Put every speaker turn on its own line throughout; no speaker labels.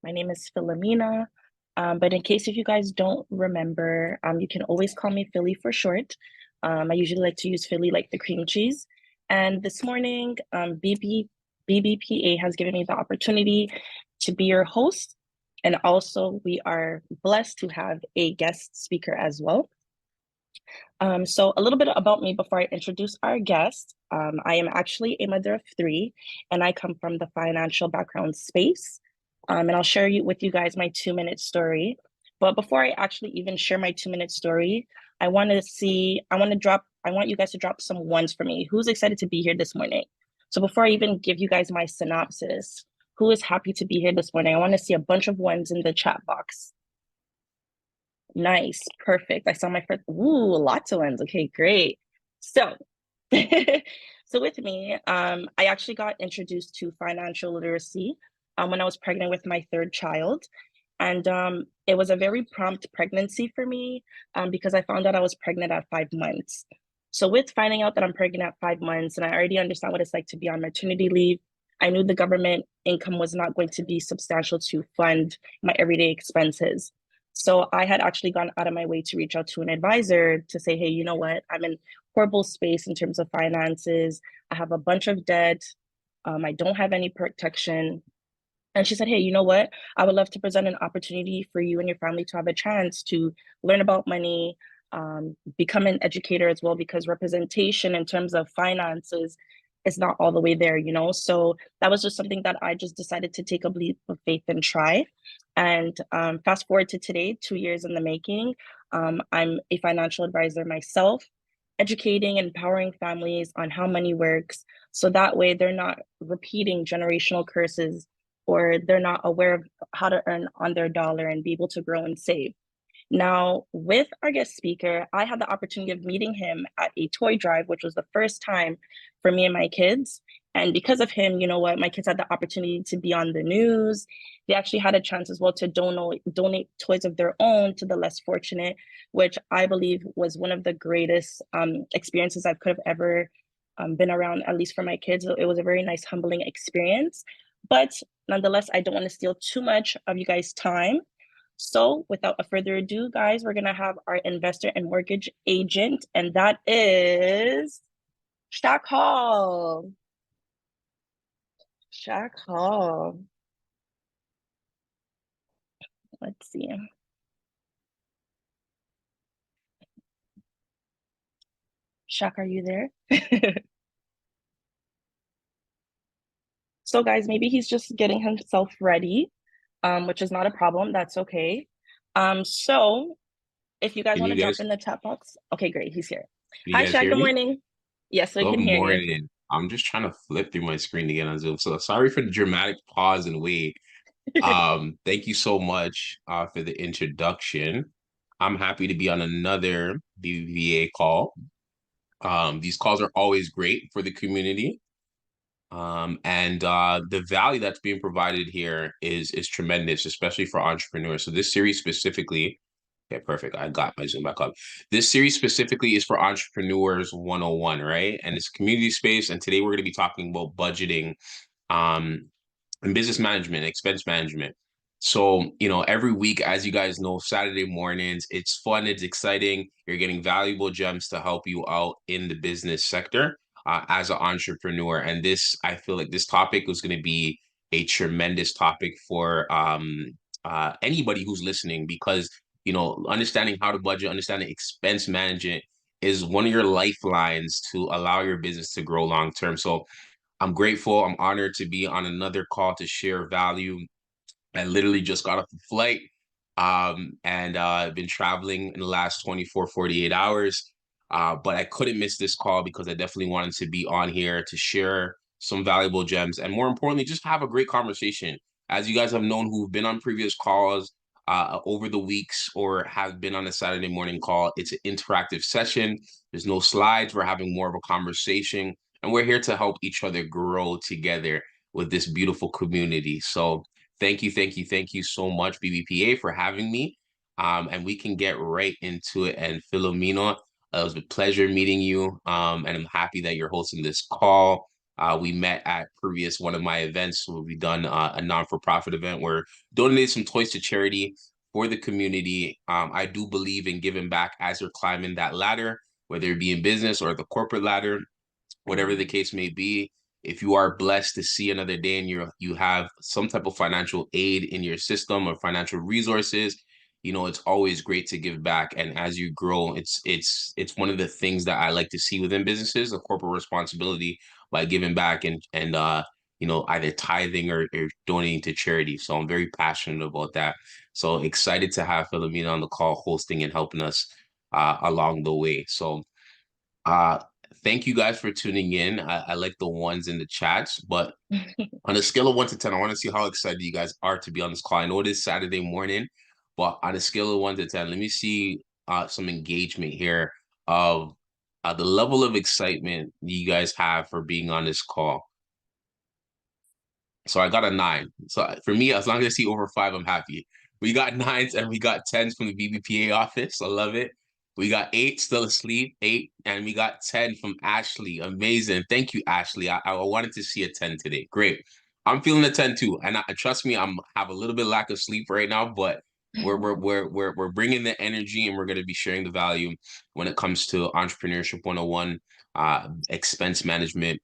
My name is Philomena. But in case if you guys don't remember, you can always call me Philly for short. I usually like to use Philly like the cream cheese. And this morning, BBPA has given me the opportunity to be your host. And also, we are blessed to have a guest speaker as well. So a little bit about me before I introduce our guest. I am actually a mother of three, and I come from the financial background space. And I'll share with you guys my 2 minute story. But before I actually even share my 2 minute story, I want you guys to drop some ones for me. Who's excited to be here this morning? So before I even give you guys my synopsis, who is happy to be here this morning? I want to see a bunch of ones in the chat box. Nice, perfect. I saw my first, ooh, lots of ones. Okay, great. So, so with me, I actually got introduced to financial literacy when I was pregnant with my third child. And it was a very prompt pregnancy for me because I found out I was pregnant at 5 months. So with finding out that I'm pregnant at 5 months and I already understand what it's like to be on maternity leave, I knew the government income was not going to be substantial to fund my everyday expenses. So I had actually gone out of my way to reach out to an advisor to say, hey, you know what? I'm in horrible space in terms of finances. I have a bunch of debt. I don't have any protection. And she said, hey, you know what? I would love to present an opportunity for you and your family to have a chance to learn about money, become an educator as well, because representation in terms of finances is not all the way there, you know? So that was just something that I just decided to take a leap of faith and try. And fast forward to today, 2 years in the making, I'm a financial advisor myself, educating and empowering families on how money works. So that way they're not repeating generational curses or they're not aware of how to earn on their dollar and be able to grow and save. Now, with our guest speaker, I had the opportunity of meeting him at a toy drive, which was the first time for me and my kids. And because of him, you know what, my kids had the opportunity to be on the news. They actually had a chance as well to donate toys of their own to the less fortunate, which I believe was one of the greatest experiences I could have ever been around, at least for my kids. It was a very nice, humbling experience. But nonetheless, I don't want to steal too much of you guys' time. So without a further ado, guys, we're gonna have our investor and mortgage agent, and that is Shaq Hall. Shaq Hall. Let's see. Shaq, are you there? So guys, maybe he's just getting himself ready, which is not a problem. That's okay. So if you guys
Can
want
you
to drop
guys
in the chat box, okay, great, he's here.
can you
Hi,
guys
Shaq.
hear
Good
me?
morning. Yes, we
Good
can hear you.
morning. I'm just trying to flip through my screen to get on Zoom. So sorry for the dramatic pause and wait. Thank you so much for the introduction. I'm happy to be on another BVA call. These calls are always great for the community. And the value that's being provided here is tremendous, especially for entrepreneurs. So this series specifically. Okay, perfect. I got my Zoom back up. This series specifically is for Entrepreneurs 101, right? And it's community space. And today we're going to be talking about budgeting um, and business management, expense management. So, every week, as you guys know, Saturday mornings, it's fun, it's exciting. You're getting valuable gems to help you out in the business sector as an entrepreneur. And I feel like this topic was going to be a tremendous topic for anybody who's listening because understanding how to budget, understanding expense management is one of your lifelines to allow your business to grow long term. So I'm grateful. I'm honored to be on another call to share value. I literally just got off the flight and I've been traveling in the last 24, 48 hours. But I couldn't miss this call because I definitely wanted to be on here to share some valuable gems and more importantly, just have a great conversation. As you guys have known who've been on previous calls over the weeks or have been on a Saturday morning call, it's an interactive session. There's no slides. We're having more of a conversation and we're here to help each other grow together with this beautiful community. So thank you, thank you, thank you so much, BBPA, for having me. And we can get right into it. And Philomena, it was a pleasure meeting you. And I'm happy that you're hosting this call. We met at previous one of my events where we done a non-for-profit event where donated some toys to charity for the community. I do believe in giving back as you're climbing that ladder, whether it be in business or the corporate ladder, whatever the
Mhm.
case may be. If you are blessed to see another day and you have some type of financial aid in your system or financial resources, it's always great to give back. And as you grow, it's one of the things that I like to see within businesses, a corporate responsibility by giving back and either tithing or donating to charity. So I'm very passionate about that. So excited to have Philomena on the call hosting and helping us along the way. So uh, thank you guys for tuning in. I like the ones in the chats, but on a scale of 1 to 10, I want to see how excited you guys are to be on this call. I know it is Saturday morning, but on a scale of 1 to 10, let me see some engagement here of the level of excitement you guys have for being on this call. So I got a 9. So for me, as long as I see over 5, I'm happy. We got 9s and we got 10s from the BBPA office. I love it. We got 8 still asleep, 8, and we got 10 from Ashley. Amazing. Thank you, Ashley. I wanted to see a 10 today. Great. I'm feeling a 10 too. And trust me, I'm have a little bit lack of sleep right now, but we're bringing the energy and we're going to be sharing the value when it comes to entrepreneurship 101, expense management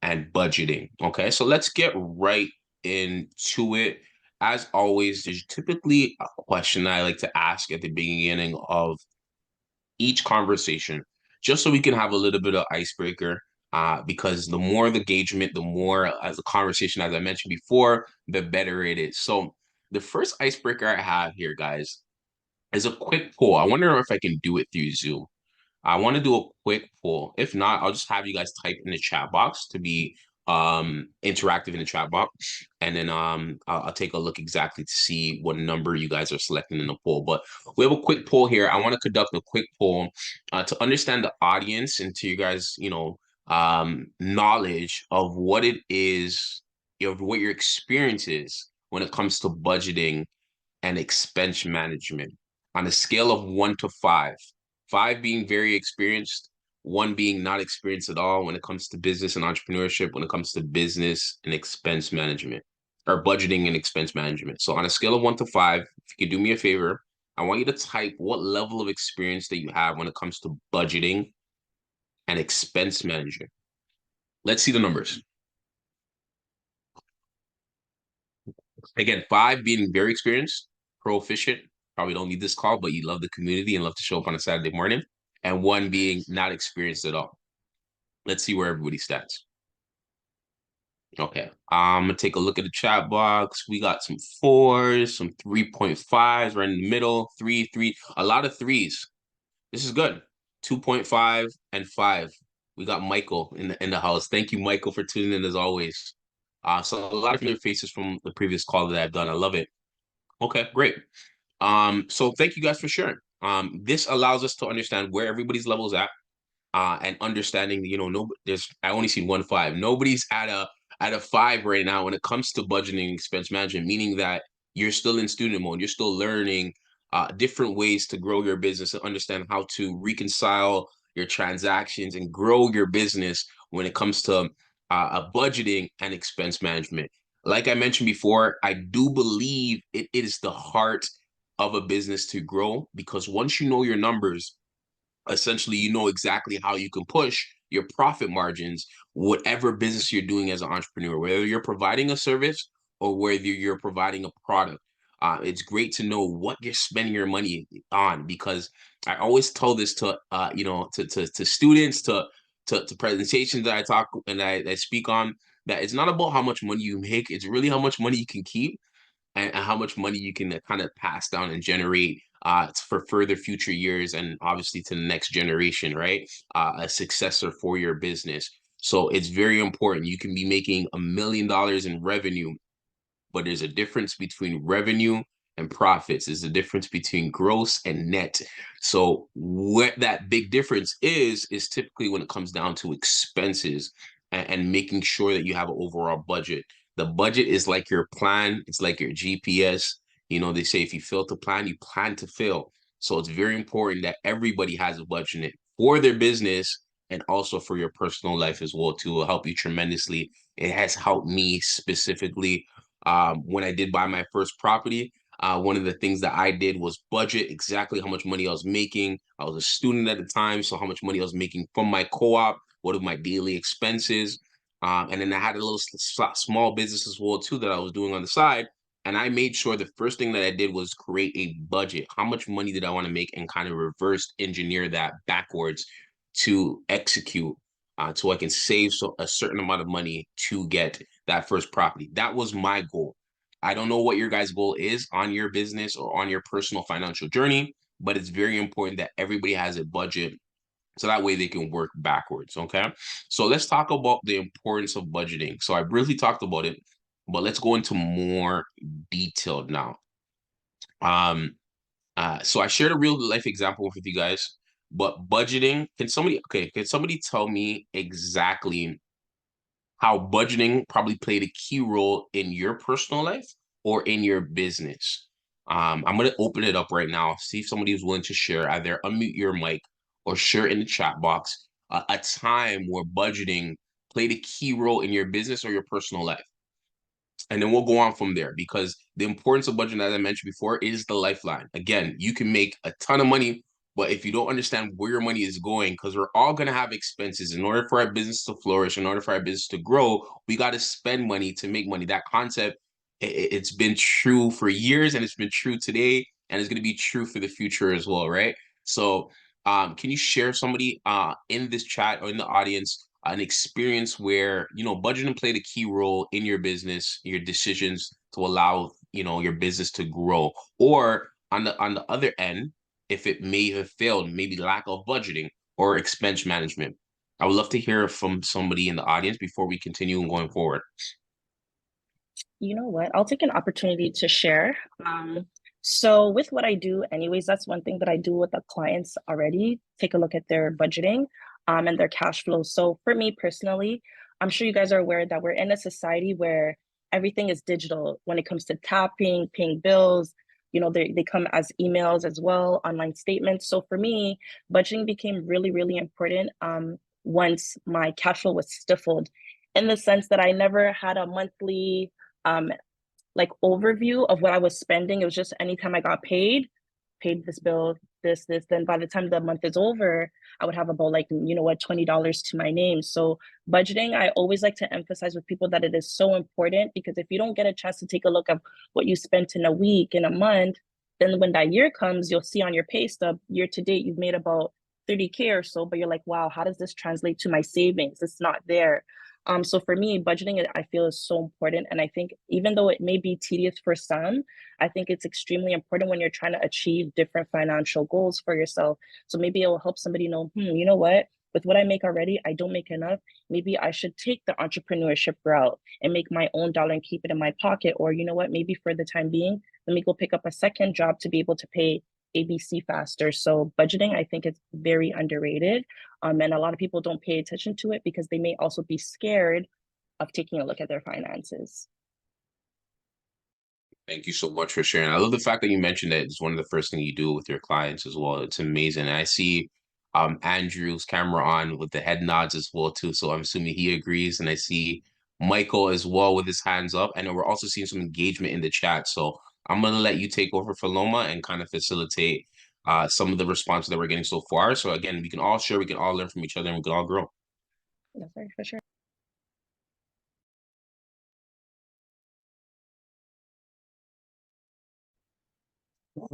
and budgeting. Okay, so let's get right into it. As always, there's typically a question I like to ask at the beginning of each conversation, just so we can have a little bit of icebreaker. Because the more the engagement, the more as the conversation, as I mentioned before, the better it is. So the first icebreaker I have here, guys, is a quick poll. I wonder if I can do it through Zoom. I want to do a quick poll. If not, I'll just have you guys type in the chat box to be interactive in the chat box. And then I'll take a look exactly to see what number you guys are selecting in the poll. But we have a quick poll here. I want to conduct a quick poll to understand the audience and to you guys, knowledge of what it is, what your experience is when it comes to budgeting and expense management on a scale of 1 to 5. 5 being very experienced, 1 being not experienced at all when it comes to business and entrepreneurship, when it comes to business and expense management or budgeting and expense management. So on a scale of 1 to 5, if you could do me a favor, I want you to type what level of experience that you have when it comes to budgeting and expense management. Let's see the numbers. Again, 5 being very experienced, proficient, probably don't need this call, but you love the community and love to show up on a Saturday morning, and 1 being not experienced at all. Let's see where everybody stands. Okay, I'm gonna take a look at the chat box. We got some 4s, some 3.5s right in the middle, 3, a lot of 3s. This is good. 2.5 and 5. We got Michael in the house. Thank you, Michael, for tuning in as always. So a lot of familiar faces from the previous call that I've done. I love it. Okay, great. So thank you guys for sharing. This allows us to understand where everybody's level is at, and understanding, no, I only see 1 5. Nobody's at a 5 right now when it comes to budgeting and expense management, meaning that you're still in student mode, you're still learning different ways to grow your business and understand how to reconcile your transactions and grow your business when it comes to budgeting and expense management. Like I mentioned before, I do believe it is the heart of a business to grow, because once you know your numbers, essentially you know exactly how you can push your profit margins, whatever business you're doing as an entrepreneur, whether you're providing a service or whether you're providing a product. It's great to know what you're spending your money on, because I always tell this to to students, to presentations that I talk and I speak on, that it's not about how much money you make, it's really how much money you can keep, and how much money you can kind of pass down and generate for further future years, and obviously to the next generation, right? A successor for your business. So it's very important. You can be making $1 million in revenue, but there's a difference between revenue and profits. There's a difference between gross and net. So what that big difference is typically when it comes down to expenses, and making sure that you have an overall budget. The budget is like your plan. It's like your GPS. They say if you fail to plan, you plan to fail. So it's very important that everybody has a budget for their business and also for your personal life as well too. It will help you tremendously. It has helped me specifically when I did buy my first property. One of the things that I did was budget exactly how much money I was making. I was a student at the time, so how much money I was making from my co-op, what are my daily expenses, and then I had a little small business as well too that I was doing on the side. And I made sure the first thing that I did was create a budget. How much money did I want to make, and kind of reverse engineer that backwards to execute, so I can save a certain amount of money to get that first property. That was my goal. I don't know what your guys' goal is on your business or on your personal financial journey, but it's very important that everybody has a budget so that way they can work backwards. Okay. So let's talk about the importance of budgeting. So I briefly talked about it, but let's go into more detailed now. So I shared a real life example with you guys, but budgeting, can somebody tell me exactly how budgeting probably played a key role in your personal life or in your business? I'm going to open it up right now, see if somebody is willing to share, either unmute your mic or share in the chat box a time where budgeting played a key role in your business or your personal life. And then we'll go on from there, because the importance of budgeting, as I mentioned before, is the lifeline. Again, you can make a ton of money, but if you don't understand where your money is going, because we're all going to have expenses. In order for our business to flourish, in order for our business to grow, we got to spend money to make money. That concept, it's been true for years, and it's been true today, and it's going to be true for the future as well, right? So can you share, somebody in this chat or in the audience, an experience where, budgeting played a key role in your business, your decisions to allow, your business to grow? Or on the other end, if it may have failed, maybe lack of budgeting or expense management. I would love to hear from somebody in the audience before we continue going forward.
You know what? I'll take an opportunity to share. So with what I do, anyways, that's one thing that I do with the clients already. Take a look at their budgeting, and their cash flow. So for me personally, I'm sure you guys are aware that we're in a society where everything is digital when it comes to tapping, paying bills. They come as emails as well, online statements. So for me, budgeting became really, really important once my cash flow was stifled, in the sense that I never had a monthly um like overview of what I was spending. It was just anytime I got paid this bill, this. Then by the time the month is over, I would have about, like, $20 to my name. So budgeting, I always like to emphasize with people that it is so important, because if you don't get a chance to take a look at what you spent in a week, in a month, then when that year comes, you'll see on your pay stub, year to date, you've made about 30K or so, but you're like, wow, how does this translate to my savings? It's not there. So for me, budgeting, I feel, is so important. And I think even though it may be tedious for some, I think it's extremely important when you're trying to achieve different financial goals for yourself. So maybe it will help somebody know, you know what? With what I make already, I don't make enough. Maybe I should take the entrepreneurship route and make my own dollar and keep it in my pocket. Or you know what? Maybe for the time being, let me go pick up a second job to be able to pay ABC faster. So budgeting, I think, is very underrated. And a lot of people don't pay attention to it because they may also be scared of taking a look at their finances.
Thank you so much for sharing. I love the fact that you mentioned that it's one of the first things you do with your clients as well. It's amazing. And I see Andrew's camera on with the head nods as well too. So I'm assuming he agrees. And I see Michael as well with his hands up. And we're also seeing some engagement in the chat. So I'm gonna let you take over for Loma and kind of facilitate some of the responses that we're getting so far. So again, we can all share, we can all learn from each other, and we can all grow.
That's right, for sure.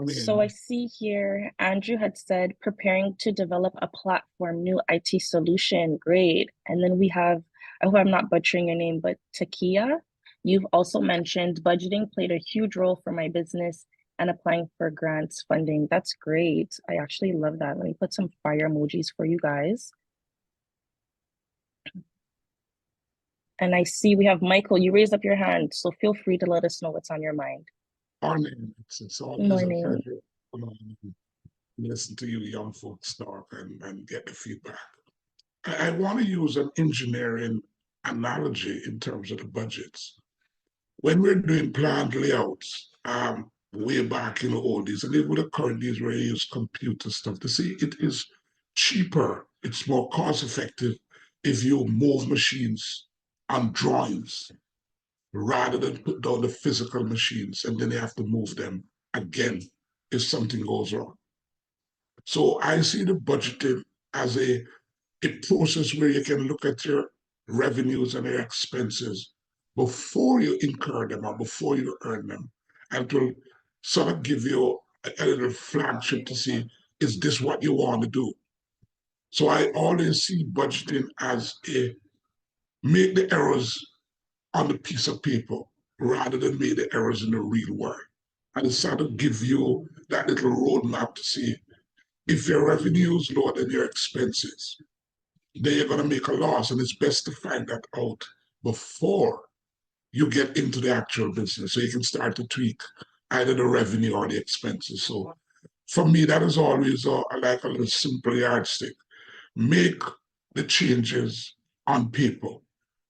So I see here, Andrew had said, preparing to develop a platform, new IT solution. Great. And then we have, I hope I'm not butchering your name, but Takia. You've also mentioned budgeting played a huge role for my business and applying for grants funding. That's great. I actually love that. Let me put some fire emojis for you guys. And I see we have Michael. You raised up your hand, so feel free to let us know what's on your mind.
Morning. It's always a
Morning.
pleasure listen to you young folks talk and get the feedback. I want to use an engineering analogy in terms of the budgets. When we're doing planned layouts, way back in the old days, and even with the current days where you use computer stuff, to see it is cheaper It's more cost effective if you move machines on drawings rather than put down the physical machines and then they have to move them again if something goes wrong. So I see the budgeting as a process where you can look at your revenues and your expenses before you incur them or before you earn them. And to sort of give you a little flagship to see, is this what you want to do? So I always see budgeting as a make the errors on the piece of paper rather than make the errors in the real world. And it sort of give you that little roadmap to see if your revenue is lower than your expenses, then you're going to make a loss. And it's best to find that out before you get into the actual business so you can start to tweak either the revenue or the expenses. So for me, that is always like a little simple yardstick. Make the changes on paper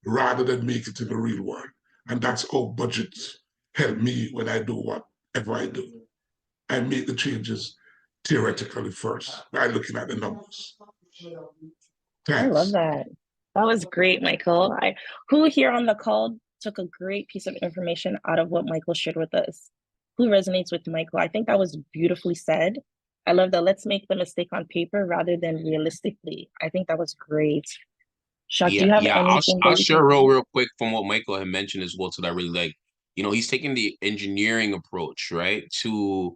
rather than make it in the real world. And that's how budgets help me when I do whatever I do. I make the changes theoretically first by looking at the numbers.
I love
Thanks.
that. That was great, Michael. Who here on the call took a great piece of information out of what Michael shared with us? Who resonates with Michael? I think that was beautifully said. I love that. Let's make the mistake on paper rather than realistically. I think that was great. Shaq, do
Yeah,
you have
yeah.
anything that
I'll
you
share
can?
real quick from what Michael had mentioned as well, to that I really like. He's taking the engineering approach, right, to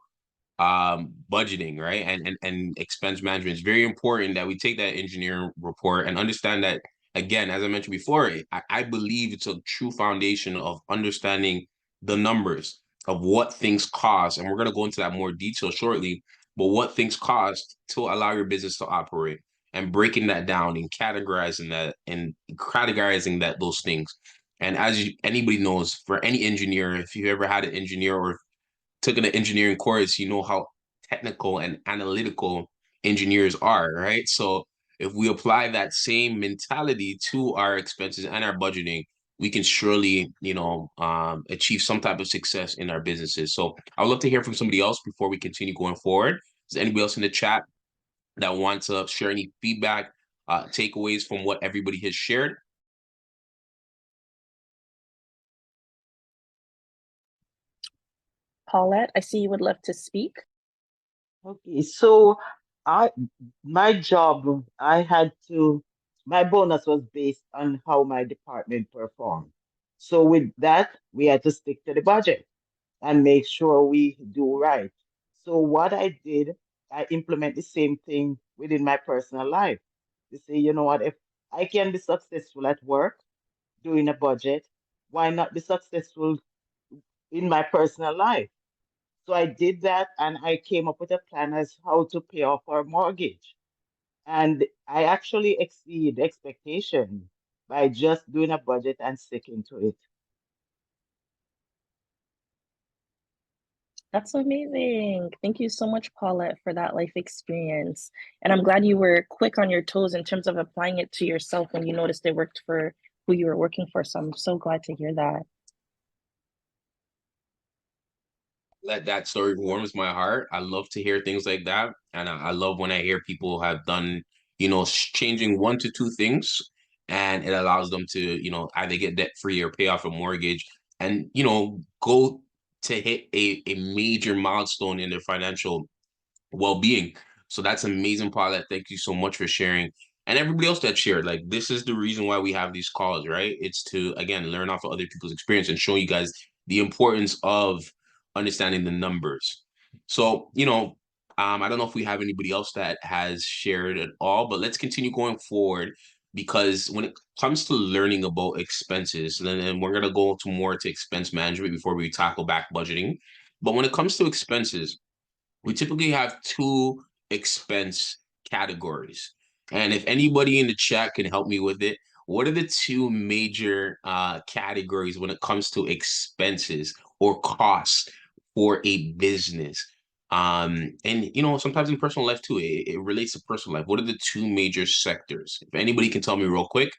budgeting, right, and expense management. It's very important that we take that engineering report and understand that, again, as I mentioned before, I believe it's a true foundation of understanding the numbers of what things cost, and we're going to go into that more detail shortly, but what things cost to allow your business to operate, and breaking that down and categorizing that those things. And anybody knows, for any engineer, if you ever had an engineer or took an engineering course, you know how technical and analytical engineers are, right? So if we apply that same mentality to our expenses and our budgeting, we can surely, achieve some type of success in our businesses. So I would love to hear from somebody else before we continue going forward. Is there anybody else in the chat that wants to share any feedback, takeaways from what everybody has shared?
Paulette, I see you would love to speak.
Okay, so I my job, my bonus was based on how my department performed. So with that, we had to stick to the budget and make sure we do right. So what I did, I implement the same thing within my personal life. To say, you know what, if I can be successful at work doing a budget, why not be successful in my personal life? So I did that and I came up with a plan as how to pay off our mortgage. And I actually exceed expectation by just doing a budget and sticking to it.
That's amazing. Thank you so much, Paulette, for that life experience. And I'm glad you were quick on your toes in terms of applying it to yourself when you noticed it worked for who you were working for. So I'm so glad to hear that.
That story warms my heart. I love to hear things like that, and I love when I hear people have done, changing one to two things, and it allows them to, either get debt free or pay off a mortgage, and go to hit a major milestone in their financial well-being. So that's amazing, Paulette. Thank you so much for sharing. And everybody else that shared, like, this is the reason why we have these calls, right? It's to, again, learn off of other people's experience and show you guys the importance of understanding the numbers. So, I don't know if we have anybody else that has shared at all, but let's continue going forward, because when it comes to learning about expenses, then we're gonna go to more to expense management before we tackle back budgeting. But when it comes to expenses, we typically have two expense categories. And if anybody in the chat can help me with it, what are the two major categories when it comes to expenses or costs for a business? And sometimes in personal life too, it relates to personal life. What are the two major sectors? If anybody can tell me real quick.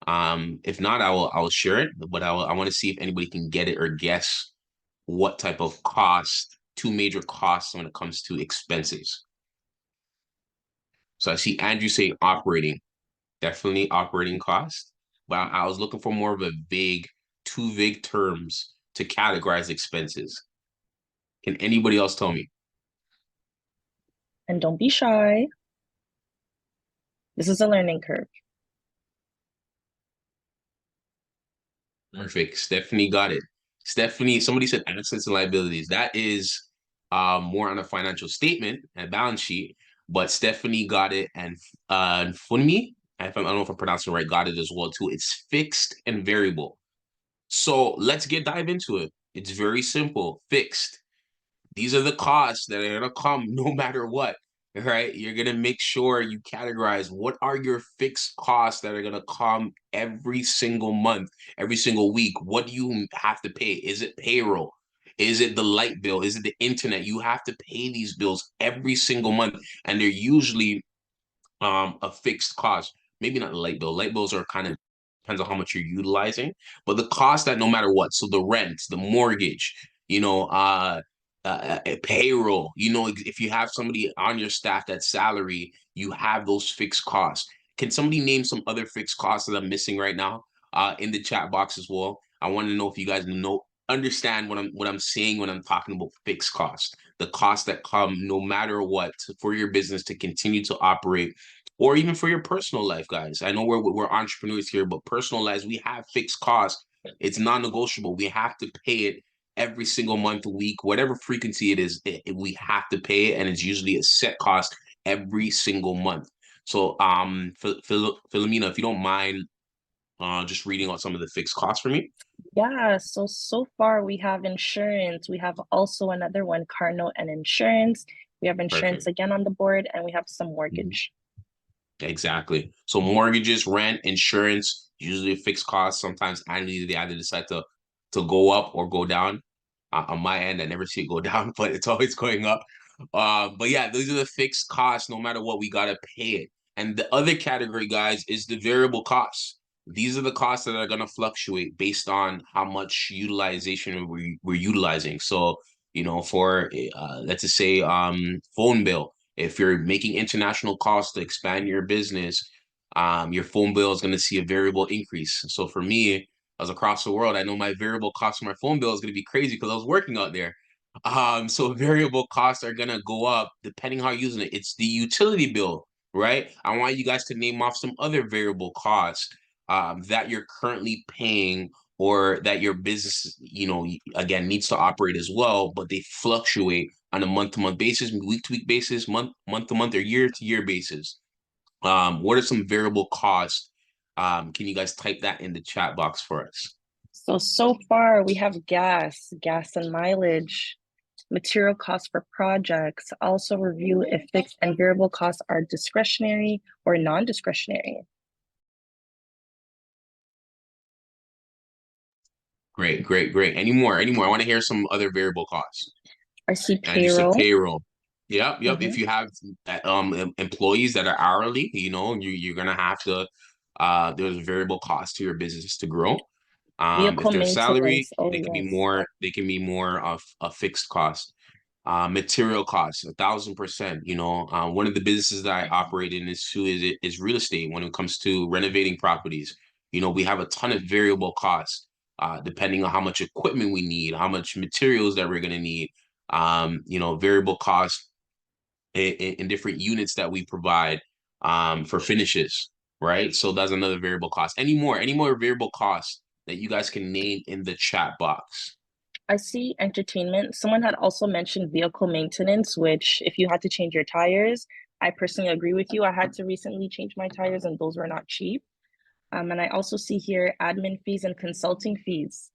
If not, I will share it, but I want to see if anybody can get it or guess what type of cost, two major costs when it comes to expenses. So I see Andrew say operating, definitely operating cost. But I was looking for more of a two vague terms to categorize expenses. Can anybody else tell me?
And don't be shy. This is a learning curve.
Perfect. Stephanie got it. Stephanie, somebody said assets and liabilities. That is more on a financial statement and balance sheet, but Stephanie got it, and Funmi, I don't know if I'm pronouncing it right, got it as well too. It's fixed and variable. So let's dive into it. It's very simple. Fixed. These are the costs that are gonna come no matter what. Right? You're gonna make sure you categorize what are your fixed costs that are gonna come every single month, every single week. What do you have to pay? Is it payroll? Is it the light bill? Is it the internet? You have to pay these bills every single month, and they're usually a fixed cost. Maybe not the light bill. Light bills are kind of depends on how much you're utilizing, but the cost that no matter what. So the rent, the mortgage, payroll. If you have somebody on your staff that's salary, you have those fixed costs. Can somebody name some other fixed costs that I'm missing right now? In the chat box as well. I want to know if you guys understand what I'm saying when I'm talking about fixed costs, the costs that come no matter what for your business to continue to operate, or even for your personal life, guys. I know we're entrepreneurs here, but personal lives, we have fixed costs. It's non-negotiable. We have to pay it every single month, week, whatever frequency it is. We have to pay it, and it's usually a set cost every single month. So, Philomena, if you don't mind, just reading out some of the fixed costs for me.
Yeah, so far we have insurance. We have also another one, car note and insurance. We have insurance
Perfect.
again on the board, and we have some
Mhm.
mortgage.
Exactly. So mortgages, rent, insurance, usually a fixed cost. Sometimes annually they either decide to go up or go down. On my end, I never see it go down, but it's always going up. But yeah, those are the fixed costs. No matter what, we gotta pay it. And the other category, guys, is the variable costs. These are the costs that are gonna fluctuate based on how much utilization we're utilizing. So, for let's just say phone bill. If you're making international costs to expand your business, your phone bill is going to see a variable increase. So for me, as across the world, I know my variable cost for my phone bill is going to be crazy because I was working out there. So variable costs are going to go up depending how you're using it. It's the utility bill, right? I want you guys to name off some other variable costs that you're currently paying or that your business, again, needs to operate as well, but they fluctuate on a month-to-month basis, week-to-week basis, month-to-month, or year-to-year basis. What are some variable costs? Can you guys type that in the chat box for us?
So far we have gas and mileage, material costs for projects. Also review if fixed and variable costs are discretionary or non-discretionary.
Great, great, great. Any more? Any more? I want to hear some other variable costs.
I see
And you said
payroll.
payroll. Yep, yep. If
Mhm.
you have employees that are hourly, you're gonna have to there's a variable cost to your business to grow. If
Vehicle
they're salary,
maintenance. Oh, yes.
they can be more of a fixed cost. Material costs, 1,000%. One of the businesses that I operate in is real estate when it comes to renovating properties. We have a ton of variable costs, depending on how much equipment we need, how much materials that we're gonna need, variable costs in different units that we provide for finishes, right? So that's another variable cost. Any more variable costs that you guys can name in the chat box?
I see entertainment. Someone had also mentioned vehicle maintenance, which if you had to change your tires, I personally agree with you. I had to recently change my tires and those were not cheap. And I also see here admin fees and consulting fees.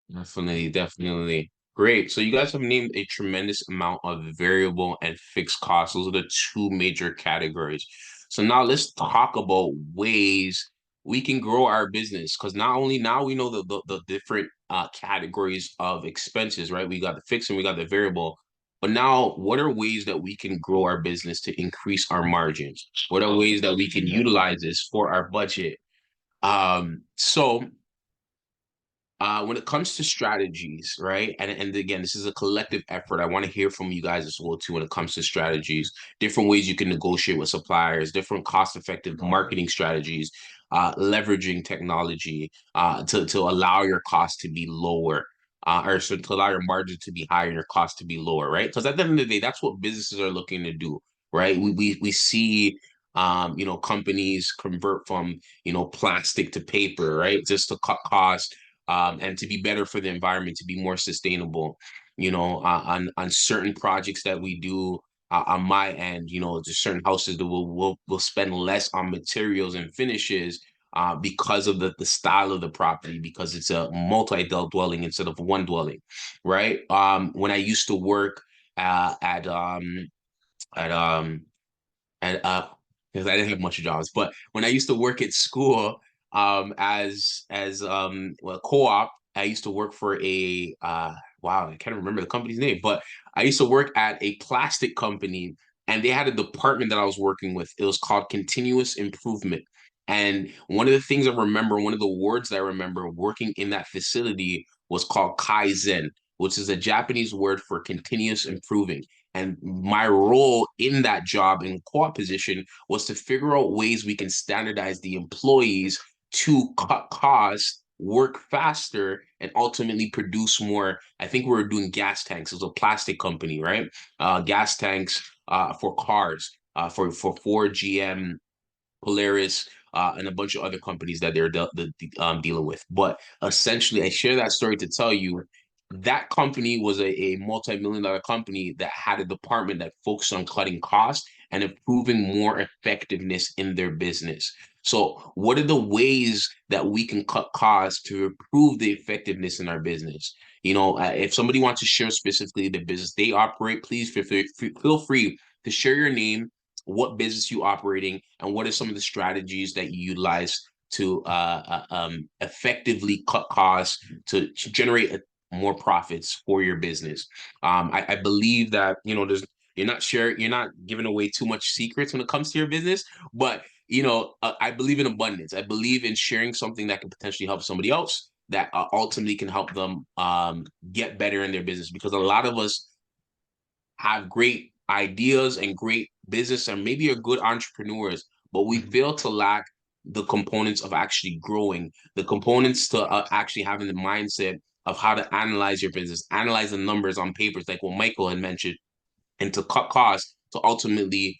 Definitely, definitely. Great. So you guys have named a tremendous amount of variable and fixed costs. Those are the two major categories. So now let's talk about ways we can grow our business. Because not only now we know the different categories of expenses, right? We got the fixed and we got the variable. But now, what are ways that we can grow our business to increase our margins? What are ways that we can utilize this for our budget? So when it comes to strategies, right? And again, this is a collective effort. I want to hear from you guys as well too when it comes to strategies, different ways you can negotiate with suppliers, different cost-effective marketing strategies, leveraging technology to allow your cost to be lower. Or so to allow your margin to be higher, your cost to be lower, right? Because at the end of the day, that's what businesses are looking to do, right? We see companies convert from plastic to paper, right? Just to cut costs and to be better for the environment, to be more sustainable. On certain projects that we do on my end, just certain houses that will spend less on materials and finishes because of the style of the property, because it's a multi-dwelling instead of one dwelling, right? When I used to work at and because I didn't have much jobs, but when I used to work at school, as well, co-op, I used to work for a wow, I can't remember the company's name, but I used to work at a plastic company, and they had a department that I was working with. It was called continuous improvement. And one of the things I remember, one of the words that I remember working in that facility was called Kaizen, which is a Japanese word for continuous improving. And my role in that job in co-op position was to figure out ways we can standardize the employees to cut costs, work faster, and ultimately produce more. I think we were doing gas tanks. It was a plastic company, right? Gas tanks for cars, for Ford, GM, Polaris, and a bunch of other companies that they're dealing with. But essentially, I share that story to tell you that company was a multi-million dollar company that had a department that focused on cutting costs and improving more effectiveness in their business. So, what are the ways that we can cut costs to improve the effectiveness in our business? If somebody wants to share specifically the business they operate, please feel free to share your name, what business you operating, and what are some of the strategies that you utilize to effectively cut costs to generate more profits for your business. I believe that you're not giving away too much secrets when it comes to your business, but I believe in abundance. I believe in sharing something that can potentially help somebody else that ultimately can help them get better in their business, because a lot of us have great ideas and great business and maybe are good entrepreneurs, but we fail to lack the components of actually growing, the components to actually having the mindset of how to analyze your business, analyze the numbers on papers, like what Michael had mentioned, and to cut costs to ultimately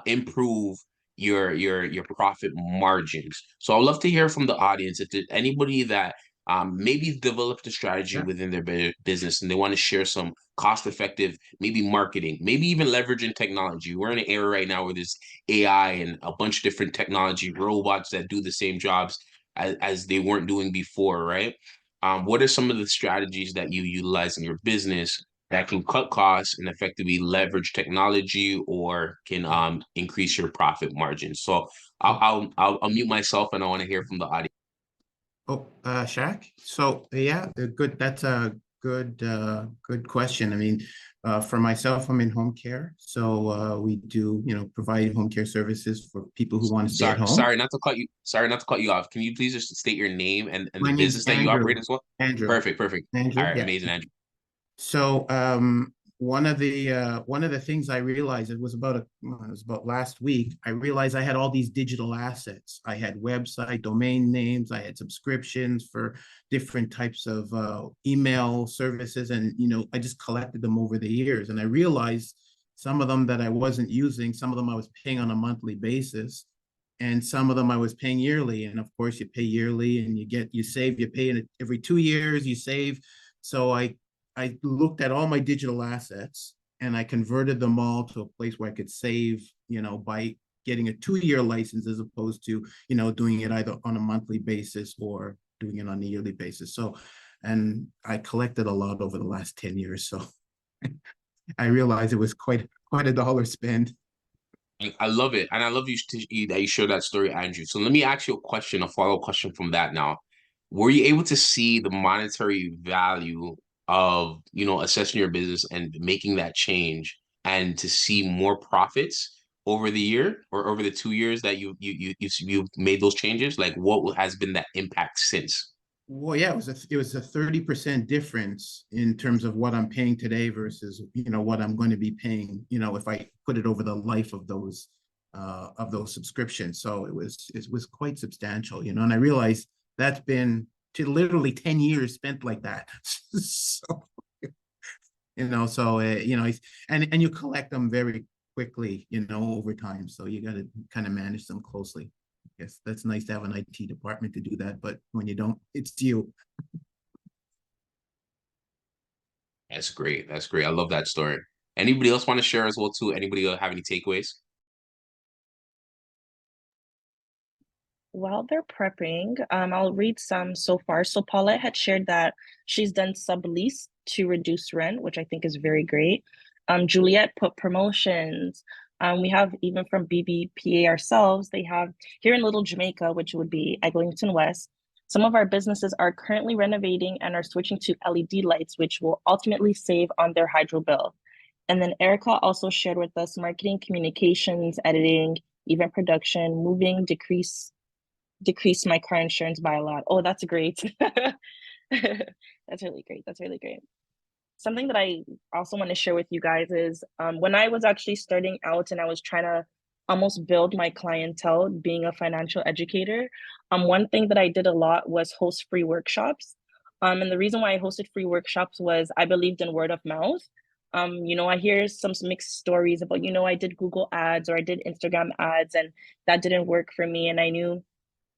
improve your profit margins. So I'd love to hear from the audience if there's anybody that maybe developed a strategy within their business and they want to share some cost effective, maybe marketing, maybe even leveraging technology. We're in an era right now where there's AI and a bunch of different technology robots that do the same jobs as they weren't doing before, right? What are some of the strategies that you utilize in your business that can cut costs and effectively leverage technology or can increase your profit margins? So I'll mute myself and I want to hear from the audience.
Oh, Shaq. So yeah, good. That's a good question. I mean, for myself, I'm in home care, so we do provide home care services for people who want to stay at home.
Sorry not to cut you. Sorry not to cut you off. Can you please just state your name and
My
the
name's
business that you operate
Andrew.
as well?
Andrew.
Perfect.
Andrew.
All right,
Yeah.
amazing, Andrew.
So one of the things I realized, it was about last week, I realized I had all these digital assets. I had website domain names, I had subscriptions for different types of email services, and I just collected them over the years. And I realized some of them that I wasn't using, some of them I was paying on a monthly basis, and some of them I was paying yearly. And of course, you pay yearly, and you save, you pay it every 2 years, you save. So I looked at all my digital assets and I converted them all to a place where I could save, by getting a 2-year license as opposed to, doing it either on a monthly basis or doing it on a yearly basis. So, and I collected a lot over the last 10 years. So I realized it was quite a dollar spend.
I love it. And I love that you share that story, Andrew. So let me ask you a question, a follow-up question from that now. Were you able to see the monetary value of, assessing your business and making that change and to see more profits over the year or over the 2 years that you've made those changes? Like what has been that impact since?
Well, yeah, it was a 30% difference in terms of what I'm paying today versus, what I'm going to be paying, if I put it over the life of those subscriptions. So it was quite substantial, and I realized that's been to literally 10 years spent like that. So, and you collect them very quickly, over time. So you got to kind of manage them closely. Yes, that's nice to have an IT department to do that, but when you don't, it's you.
That's great. That's great. I love that story. Anybody else want to share as well too? Anybody have any takeaways?
While they're prepping, I'll read some so far. So Paulette had shared that she's done sublease to reduce rent, which I think is very great. Juliet put promotions. We have even from BBPA ourselves, they have here in Little Jamaica, which would be Eglinton West. Some of our businesses are currently renovating and are switching to LED lights, which will ultimately save on their hydro bill. And then Erica also shared with us marketing, communications, editing, event production, moving, decrease my car insurance by a lot. Oh, that's great. That's really great. That's really great. Something that I also want to share with you guys is when I was actually starting out and I was trying to almost build my clientele being a financial educator, one thing that I did a lot was host free workshops. And the reason why I hosted free workshops was I believed in word of mouth. I hear some mixed stories about, I did Google ads or I did Instagram ads and that didn't work for me. And I knew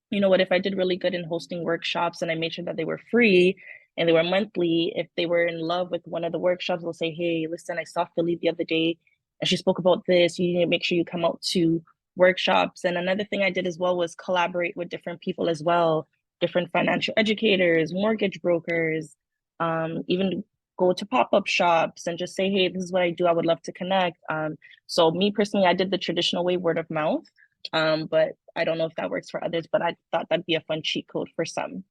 what, if I did really good in hosting workshops and I made sure that they were free and they were monthly, if they were in love with one of the workshops, they'll say, hey, listen, I saw Philly the other day and she spoke about this. You need to make sure you come out to workshops. And another thing I did as well was collaborate with different people as well, different financial educators, mortgage brokers, even go to pop-up shops and just say, hey, this is what I do. I would love to connect. So me personally, I did the traditional way, word of mouth. But I don't know if that works for others, but I thought that'd be a fun cheat code for some.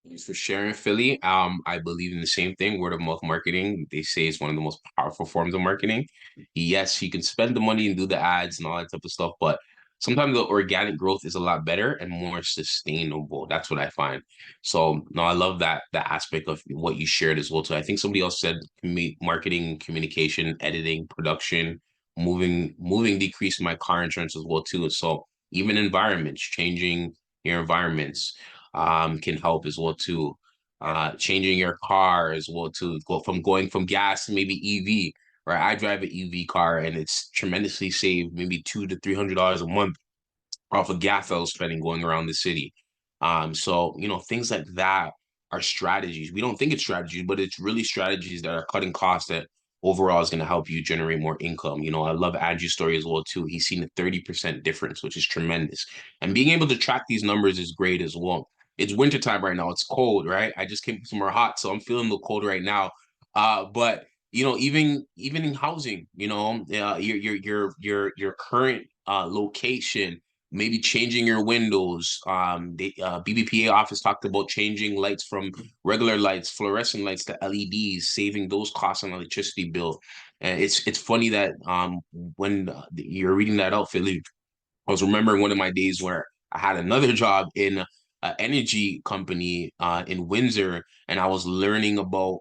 Thanks for sharing, Philly. I believe in the same thing. Word of mouth marketing, they say, is one of the most powerful forms of marketing. Yes, you can spend the money and do the ads and all that type of stuff, but sometimes the organic growth is a lot better and more sustainable. That's what I find. So no, I love that aspect of what you shared as well too. I think somebody else said marketing, communication, editing, production, moving decrease my car insurance as well too. So even environments, changing your environments can help as well too. Changing your car as well too. Going from gas to maybe EV. Right, I drive an EV car and it's tremendously saved maybe $200 to $300 a month off of gas I was spending going around the city. So things like that are strategies. We don't think it's strategies, but it's really strategies that are cutting costs that overall is going to help you generate more income. I love Andrew's story as well too. He's seen a 30% difference, which is tremendous. And being able to track these numbers is great as well. It's wintertime right now. It's cold, right? I just came from somewhere hot, so I'm feeling the cold right now. But even in housing, your current location, maybe changing your windows. The BBPA office talked about changing lights from regular lights, fluorescent lights to LEDs, saving those costs on electricity bill. And it's funny that when you're reading that out, Philly, I was remembering one of my days where I had another job in an energy company in Windsor, and I was learning about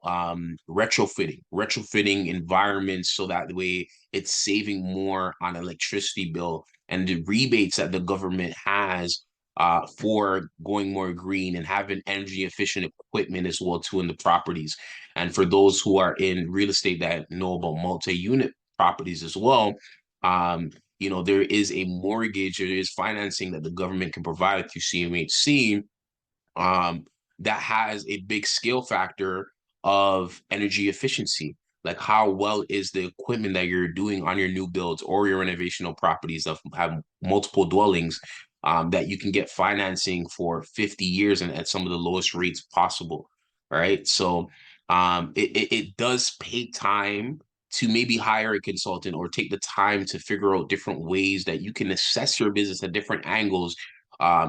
retrofitting environments so that way it's saving more on electricity bill and the rebates that the government has for going more green and having energy efficient equipment as well too in the properties. And for those who are in real estate that know about multi-unit properties as well, um, there is a mortgage, there is financing that the government can provide through CMHC um, that has a big scale factor of energy efficiency. Like how well is the equipment that you're doing on your new builds or your renovational properties that have multiple dwellings that you can get financing for 50 years and at some of the lowest rates possible, right? So it does pay time to maybe hire a consultant or take the time to figure out different ways that you can assess your business at different angles,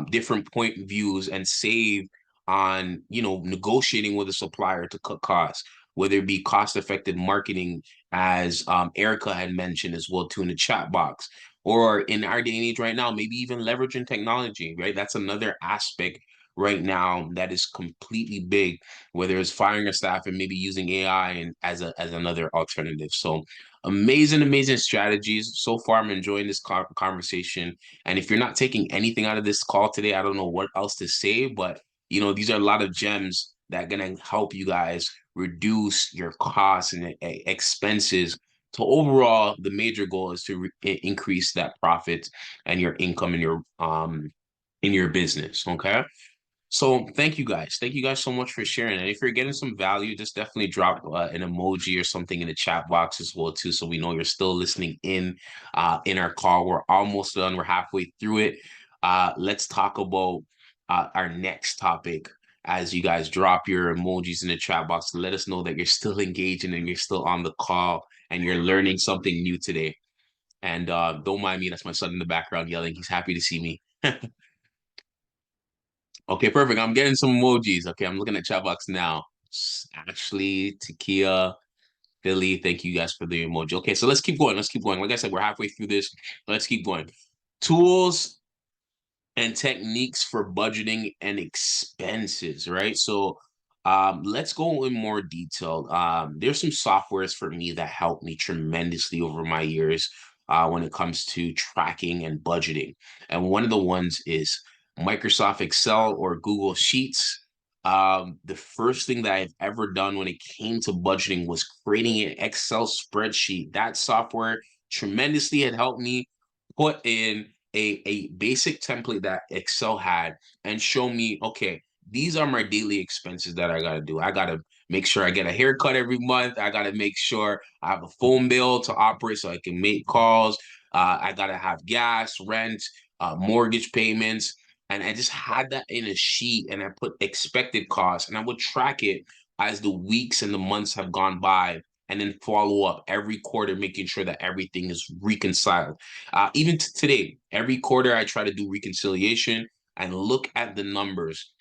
different point of views, and save on negotiating with a supplier to cut costs, whether it be cost effective marketing, as Erica had mentioned as well too in the chat box, or in our day and age right now, maybe even leveraging technology, right? That's another aspect right now that is completely big, whether it's firing a staff and maybe using AI and as another alternative. So amazing strategies. So far, I'm enjoying this conversation. And if you're not taking anything out of this call today, I don't know what else to say, but these are a lot of gems that are gonna help you guys reduce your costs and expenses. So overall, the major goal is to increase that profit and your income in your business. Okay. So thank you guys. Thank you guys so much for sharing. And if you're getting some value, just definitely drop an emoji or something in the chat box as well too, so we know you're still listening in our call. We're almost done. We're halfway through it. Let's talk about our next topic. As you guys drop your emojis in the chat box to let us know that you're still engaging and you're still on the call and you're learning something new today. And don't mind me, that's my son in the background yelling. He's happy to see me. Okay, perfect. I'm getting some emojis. Okay, I'm looking at chat box now. Ashley, Takia, Philly, thank you guys for the emoji. Okay, so let's keep going. Let's keep going. Like I said, we're halfway through this. Let's keep going. Tools and techniques for budgeting and expenses, right? So let's go in more detail. There's some softwares for me that helped me tremendously over my years when it comes to tracking and budgeting. And one of the ones is Microsoft Excel or Google Sheets. The first thing that I've ever done when it came to budgeting was creating an Excel spreadsheet. That software tremendously had helped me put in a basic template that Excel had and show me, okay, these are my daily expenses that I got to do. I got to make sure I get a haircut every month. I got to make sure I have a phone bill to operate so I can make calls. I got to have gas, rent, mortgage payments. And I just had that in a sheet and I put expected costs and I would track it as the weeks and the months have gone by and then follow up every quarter, making sure that everything is reconciled. Even today, every quarter I try to do reconciliation and look at the numbers.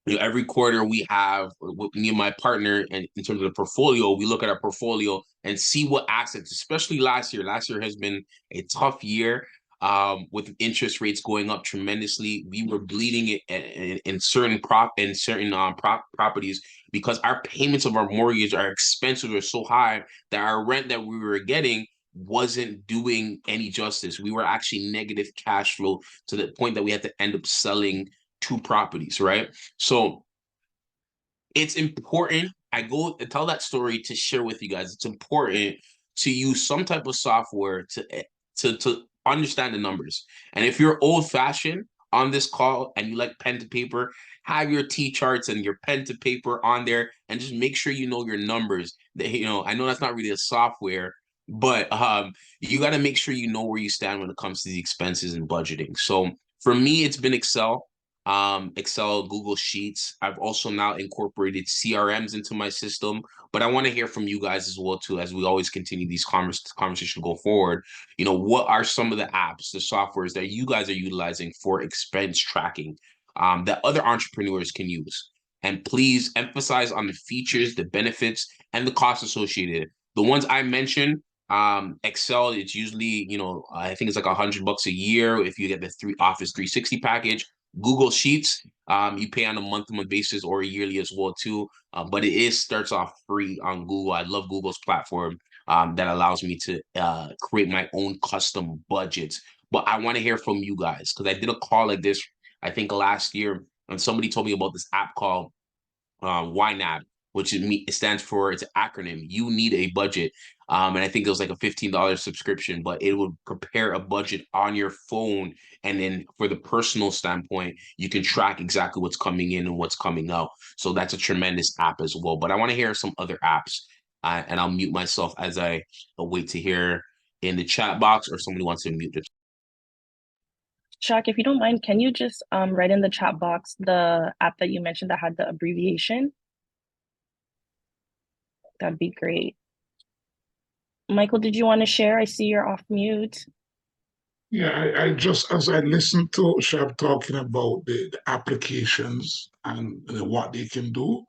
Every quarter we have with me and my partner, and in terms of the portfolio, we look at our portfolio and see what assets, especially last year. Last year has been a tough year with interest rates going up tremendously. We were bleeding it in certain properties because our payments of our mortgage, our expenses were so high that our rent that we were getting wasn't doing any justice. We were actually negative cash flow to the point that we had to end up selling two properties, right? So it's important. I go and tell that story to share with you guys. It's important to use some type of software to understand the numbers. And if you're old fashioned on this call and you like pen to paper, have your T charts and your pen to paper on there and just make sure you know your numbers. That I know that's not really a software, but you got to make sure you know where you stand when it comes to the expenses and budgeting. So for me, it's been Excel. Excel, Google Sheets. I've also now incorporated CRMs into my system, but I want to hear from you guys as well too, as we always continue these conversations go forward. What are some of the apps, the softwares that you guys are utilizing for expense tracking that other entrepreneurs can use? And please emphasize on the features, the benefits, and the costs associated. The ones I mentioned, Excel, it's usually, I think it's like $100 a year if you get the Office 360 package. Google Sheets, you pay on a month-to-month basis or yearly as well too, but it starts off free on Google. I love Google's platform that allows me to create my own custom budgets. But I want to hear from you guys because I did a call like this, I think last year, and somebody told me about this app called YNAB, which it stands for, it's an acronym, You Need a Budget. And I think it was like a $15 subscription, but it would prepare a budget on your phone. And then for the personal standpoint, you can track exactly what's coming in and what's coming out. So that's a tremendous app as well. But I want to hear some other apps, and I'll mute myself as I wait to hear in the chat box or somebody wants to mute it.
Shaq, if you don't mind, can you just write in the chat box the app that you mentioned that had the abbreviation? That'd be great. Michael, did you want to share? I see you're off mute.
Yeah, I just, as I listened to Shab talking about the applications and what they can do,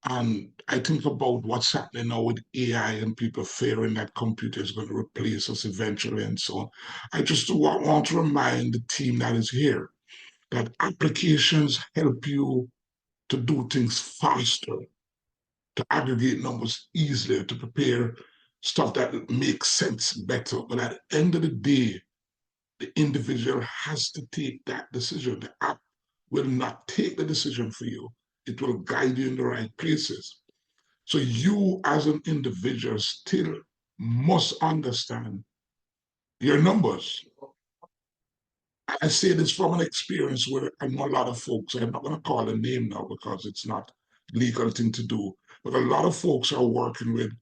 And I think about what's happening now with AI and people fearing that computer is going to replace us eventually and so on. I just want to remind the team that is here that applications help you to do things faster, to aggregate numbers easier, to prepare stuff that makes sense better. But at the end of the day, the individual has to take that decision. The app will not take the decision for you. It will guide you in the right places. So you as an individual still must understand your numbers. I say this from an experience where I know a lot of folks, I'm not going to call a name now because it's not a legal thing to do, but a lot of folks are working with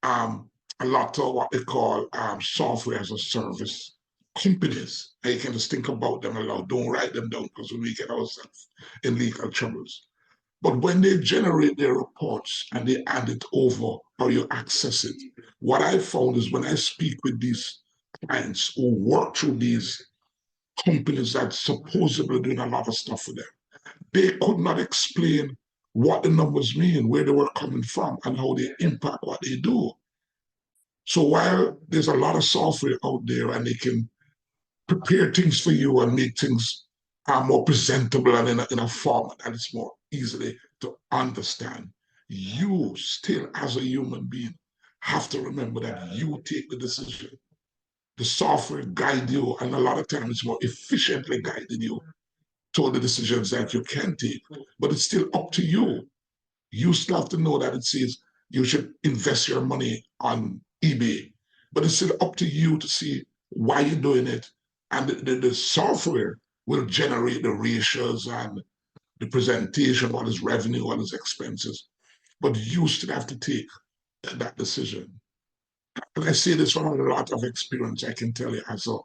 a lot of what they call software as a service companies. And you can just think about them aloud. Don't write them down because we may get ourselves in legal troubles. But when they generate their reports and they hand it over or you access it, what I found is when I speak with these clients who work through these companies that supposedly doing a lot of stuff for them. They could not explain what the numbers mean, where they were coming from, and how they impact what they do. So while there's a lot of software out there and they can prepare things for you and make things more presentable and in a format that is more easily to understand, you still, as a human being, have to remember that you take the decision. The software guide you, and a lot of times it's more efficiently guiding you to the decisions that you can take. But it's still up to you. You still have to know that it says you should invest your money on eBay, but it's still up to you to see why you're doing it. And the software will generate the ratios and the presentation, what is revenue, what is expenses. But you still have to take that decision. And I say this from a lot of experience. I can tell you as a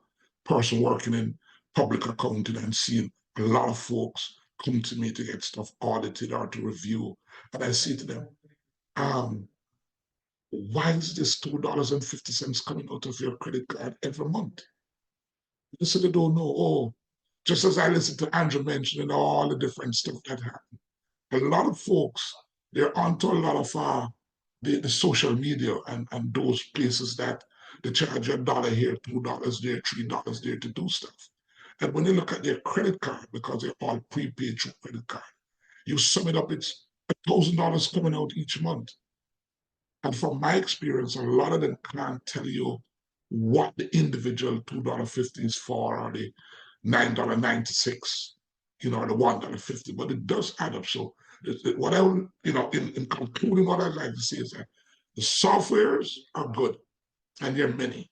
person working in public accounting and seeing a lot of folks come to me to get stuff audited or to review. And I say to them, um, why is this $2.50 coming out of your credit card every month? They say they don't know. Oh, just as I listened to Andrew mentioning all the different stuff that happened. A lot of folks, they're onto a lot of the social media and those places that they charge you $1 here, $2 there, $3 there to do stuff. And when you look at their credit card, because they're all prepaid through credit card, you sum it up, it's $1,000 coming out each month. And from my experience, a lot of them can't tell you what the individual $2.50 is for or the $9.96, or the $1.50, but it does add up. So what I would, in concluding, what I'd like to say is that the softwares are good and there are many,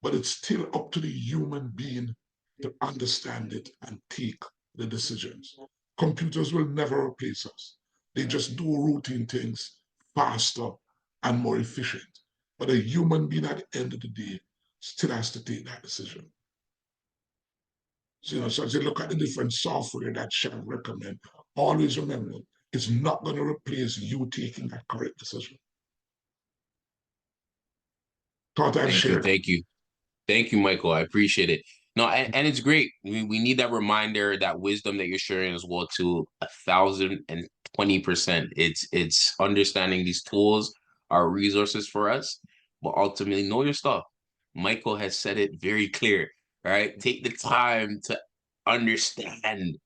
but it's still up to the human being to understand it and take the decisions. Computers will never replace us. They just do routine things faster and more efficient. But a human being at the end of the day still has to take that decision. So as you look at the different software that Shaq recommend, always remember it's not going to replace you taking that correct decision. Thought I'd
Thank you.
share.
Thank you. Thank you, Michael. I appreciate it. No, and it's great. We need that reminder, that wisdom that you're sharing as well to 1,020%. It's understanding these tools are resources for us, but ultimately know your stuff. Michael has said it very clear. All right. Take the time to understand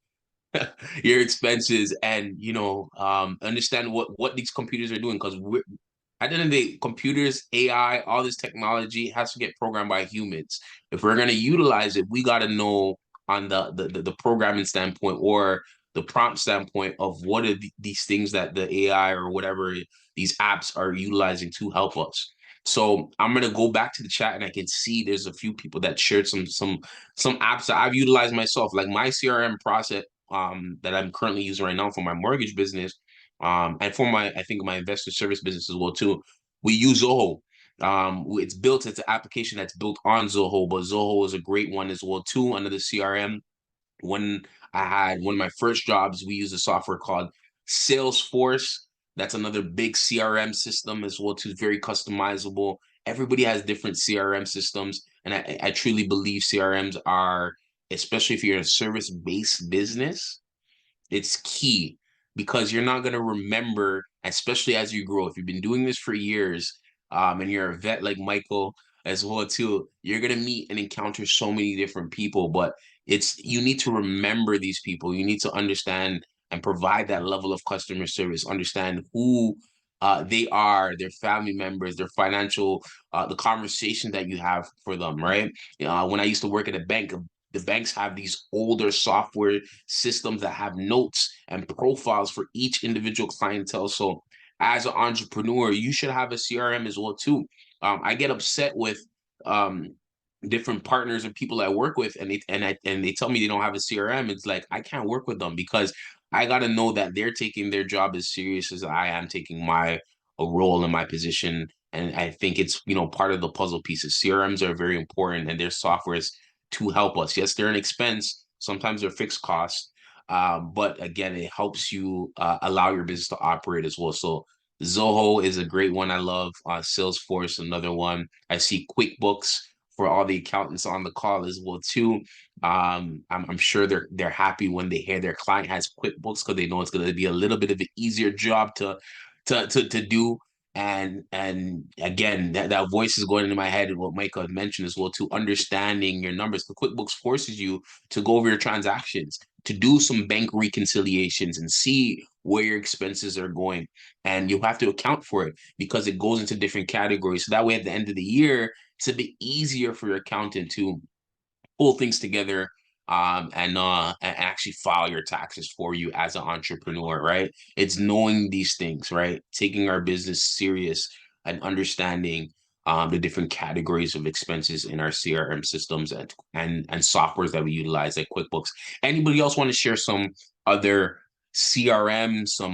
your expenses and understand what these computers are doing, because we're at the end of the day, computers, AI, all this technology has to get programmed by humans. If we're going to utilize it, we got to know on the programming standpoint or the prompt standpoint of what are these things that the AI or whatever these apps are utilizing to help us. So I'm gonna go back to the chat and I can see there's a few people that shared some apps that I've utilized myself, like my CRM process that I'm currently using right now for my mortgage business, and for I think my investor service business as well too. We use Zoho. It's an application that's built on Zoho, but Zoho is a great one as well too under the CRM. When I had one of my first jobs, we used a software called Salesforce. That's another big CRM system as well too, very customizable. Everybody has different CRM systems, and I truly believe CRMs are, especially if you're in a service-based business, it's key, because you're not going to remember especially as you grow. If you've been doing this for years, and you're a vet like Michael as well too, you're gonna meet and encounter so many different people. But you need to remember these people. You need to understand and provide that level of customer service. Understand who they are, their family members, their financial, the conversation that you have for them, right? When I used to work at a bank, the banks have these older software systems that have notes and profiles for each individual clientele. So as an entrepreneur, you should have a CRM as well too. I get upset with different partners and people I work with, and they tell me they don't have a CRM. It's like I can't work with them because I got to know that they're taking their job as serious as I am taking my a role in my position. And I think it's, part of the puzzle pieces. CRMs are very important, and their softwares to help us. Yes, they're an expense. Sometimes they're fixed costs. But again, it helps you allow your business to operate as well. So Zoho is a great one I love. Salesforce, another one. I see QuickBooks for all the accountants on the call as well too. I'm sure they're happy when they hear their client has QuickBooks because they know it's going to be a little bit of an easier job to do. And again, that voice is going into my head, and what Michael had mentioned as well too, understanding your numbers. The QuickBooks forces you to go over your transactions, to do some bank reconciliations and see where your expenses are going. And you have to account for it because it goes into different categories. So that way at the end of the year, it's a bit easier for your accountant to pull things together, and actually file your taxes for you as an entrepreneur, right? It's knowing these things, right? Taking our business serious and understanding the different categories of expenses in our CRM systems and softwares that we utilize, like QuickBooks. Anybody else want to share some other CRM, so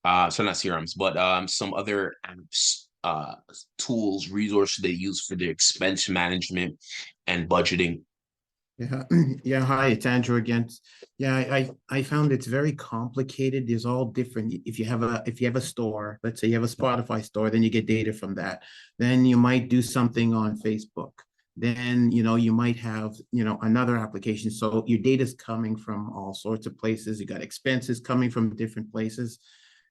not CRMs, but some other tools, resources they use for their expense management and budgeting?
Yeah, yeah. Hi, it's Andrew again. Yeah, I found it's very complicated. There's all different. If you have a store, let's say you have a Spotify store, then you get data from that. Then you might do something on Facebook. Then you might have another application. So your data's coming from all sorts of places. You got expenses coming from different places.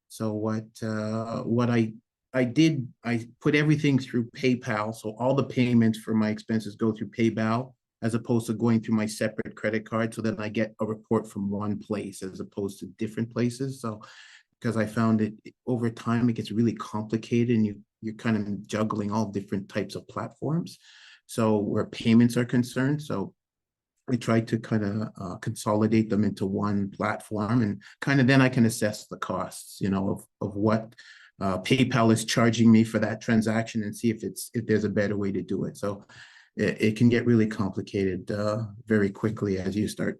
So what I did, I put everything through PayPal. So all the payments for my expenses go through PayPal as opposed to going through my separate credit card. So that I get a report from one place as opposed to different places. So because I found it over time, it gets really complicated and you're kind of juggling all different types of platforms. So where payments are concerned. So I tried to kind of consolidate them into one platform, and kind of then I can assess the costs, of what PayPal is charging me for that transaction and see if there's a better way to do it. So it can get really complicated very quickly as you start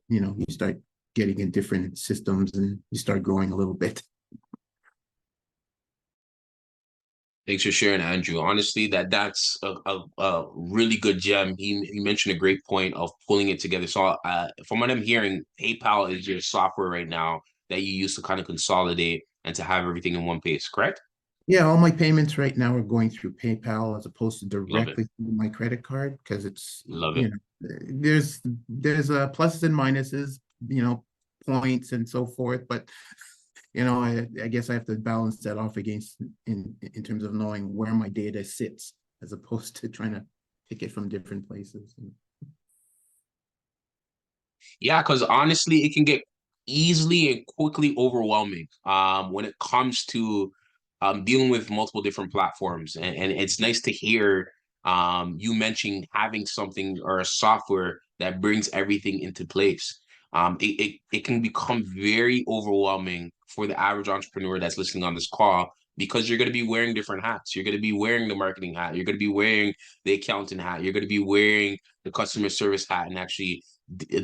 getting in different systems and you start growing a little bit.
Thanks for sharing, Andrew. Honestly, that's a really good gem. He mentioned a great point of pulling it together. So, from what I'm hearing, PayPal is your software right now that you use to kind of consolidate and to have everything in one place, correct?
Yeah, all my payments right now are going through PayPal as opposed to
Love it.
directly through my credit card because it's
Love it.
there's pluses and minuses, points and so forth, but I guess I have to balance that off against in terms of knowing where my data sits as opposed to trying to pick it from different places.
Yeah, because honestly, it can get easily and quickly overwhelming when it comes to dealing with multiple different platforms. And it's nice to hear you mentioning having something or a software that brings everything into place. It can become very overwhelming for the average entrepreneur that's listening on this call because you're going to be wearing different hats. You're going to be wearing the marketing hat. You're going to be wearing the accountant hat. You're going to be wearing the customer service hat and actually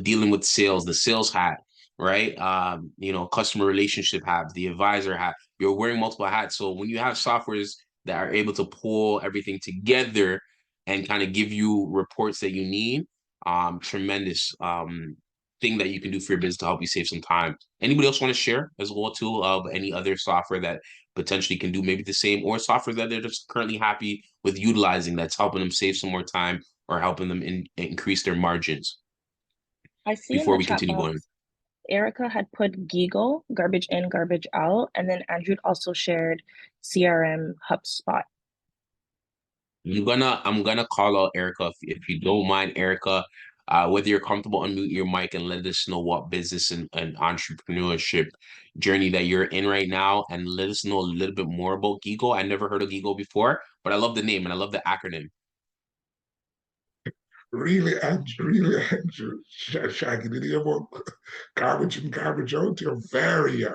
dealing with sales, the sales hat, right? Customer relationship hat, the advisor hat. You're wearing multiple hats. So when you have softwares that are able to pull everything together and kind of give you reports that you need, tremendous thing that you can do for your business to help you save some time. Anybody else want to share as well too of any other software that potentially can do maybe the same, or software that they're just currently happy with utilizing that's helping them save some more time or helping them increase their margins
I see in
before
the
we
chat
continue going?
box. Erica had put Giggle, garbage in, garbage out, and then Andrew also shared CRM HubSpot.
I'm gonna call out Erica if you don't mind, Erica. Whether you're comfortable, unmute your mic and let us know what business and entrepreneurship journey that you're in right now, and let us know a little bit more about Gigo. I never heard of Gigo before, but I love the name and I love the acronym.
Really, Andrew, Shaggy, did you hear about garbage in, garbage out? You're very young.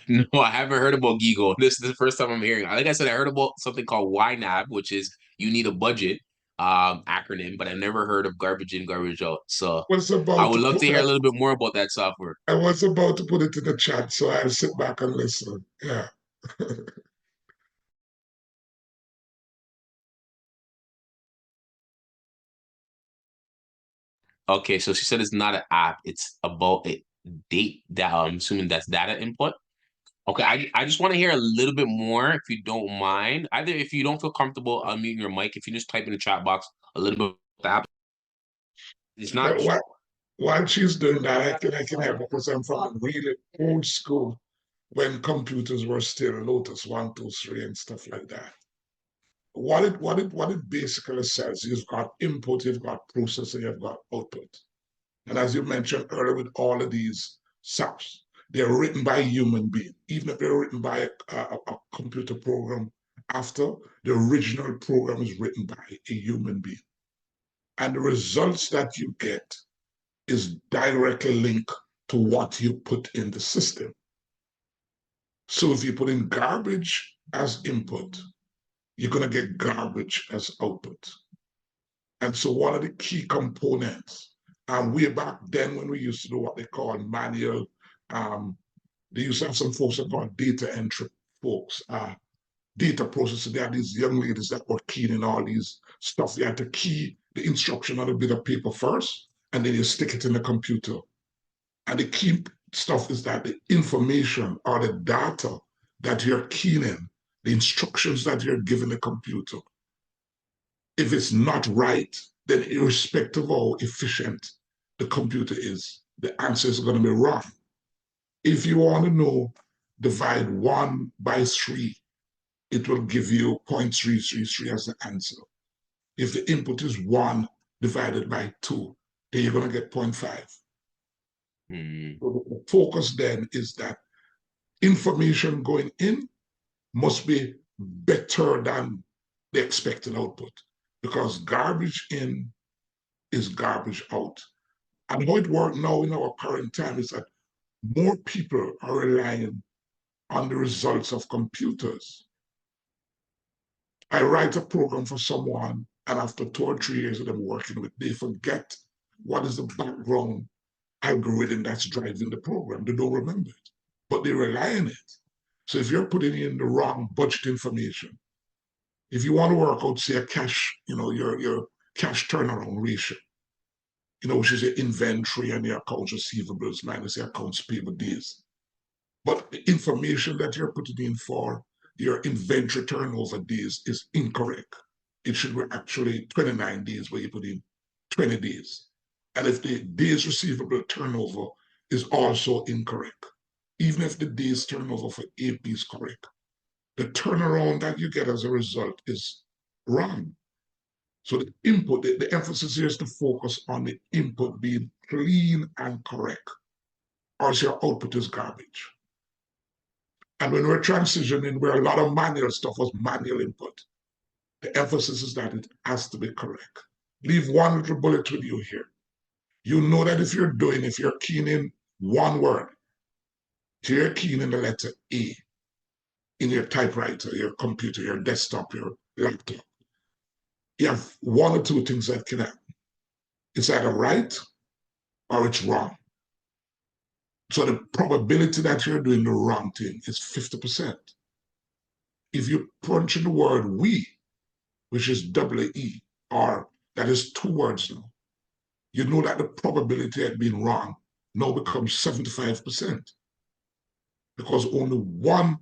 No, I haven't heard about Gigo. This is the first time I'm hearing. Like I said, I heard about something called YNAB, which is you need a budget acronym, but I never heard of garbage in, garbage out. So
Was
I
about
would
to
love
put
to hear a
that.
little bit more about that software.
I was about to put it in the chat, so I'll sit back and listen. Yeah.
Okay, so she said it's not an app, it's about a date that I'm assuming that's data input. Okay, I just want to hear a little bit more if you don't mind. Either if you don't feel comfortable unmuting your mic, if you just type in the chat box a little bit about the app. It's not.
Well, while she's doing that, I can help because I'm from the really old school when computers were still Lotus 1, 2, 3 and stuff like that. What it basically says, you've got input, you've got processing, you've got output. And as you mentioned earlier, with all of these SAPs, they're written by a human being. Even if they're written by a computer program after, the original program is written by a human being. And the results that you get is directly linked to what you put in the system. So if you put in garbage as input, you're going to get garbage as output. And so one of the key components, and way back then when we used to do what they call manual, they used to have some folks that called data entry folks, data processing. They had these young ladies that were keying in all these stuff. They had to key the instruction on a bit of paper first, and then you stick it in the computer. And the key stuff is that the information or the data that you're keying in, the instructions that you're giving the computer, if it's not right, then irrespective of how efficient the computer is, the answer is going to be wrong. If you want to know, divide 1 by 3, it will give you 0.333 as the answer. If the input is 1 divided by 2, then you're going to get 0.5. So the focus then is that information going in must be better than the expected output, because garbage in is garbage out. And how it works now in our current time is that more people are relying on the results of computers. I write a program for someone, and after 2 or 3 years of them working with, they forget what is the background algorithm that's driving the program. They don't remember it, but they rely on it. So if you're putting in the wrong budget information, if you want to work out, say, a cash, your cash turnaround ratio, which is your inventory and your accounts receivables minus your accounts payable days. But the information that you're putting in for your inventory turnover days is incorrect. It should be actually 29 days where you put in 20 days. And if the days receivable turnover is also incorrect, even if the days turnover for AP is correct, the turnaround that you get as a result is wrong. So the input, the emphasis here is to focus on the input being clean and correct, or else your output is garbage. And when we're transitioning, where a lot of manual stuff was manual input, the emphasis is that it has to be correct. Leave one little bullet with you here. You know that if you're keying in one word, so you're keying in the letter A in your typewriter, your computer, your desktop, your laptop, you have 1 or 2 things that can happen. It's either right or it's wrong. So the probability that you're doing the wrong thing is 50%. If you punch in the word we, which is W-E, or that is 2 words now, you know that the probability of being wrong now becomes 75%, because only one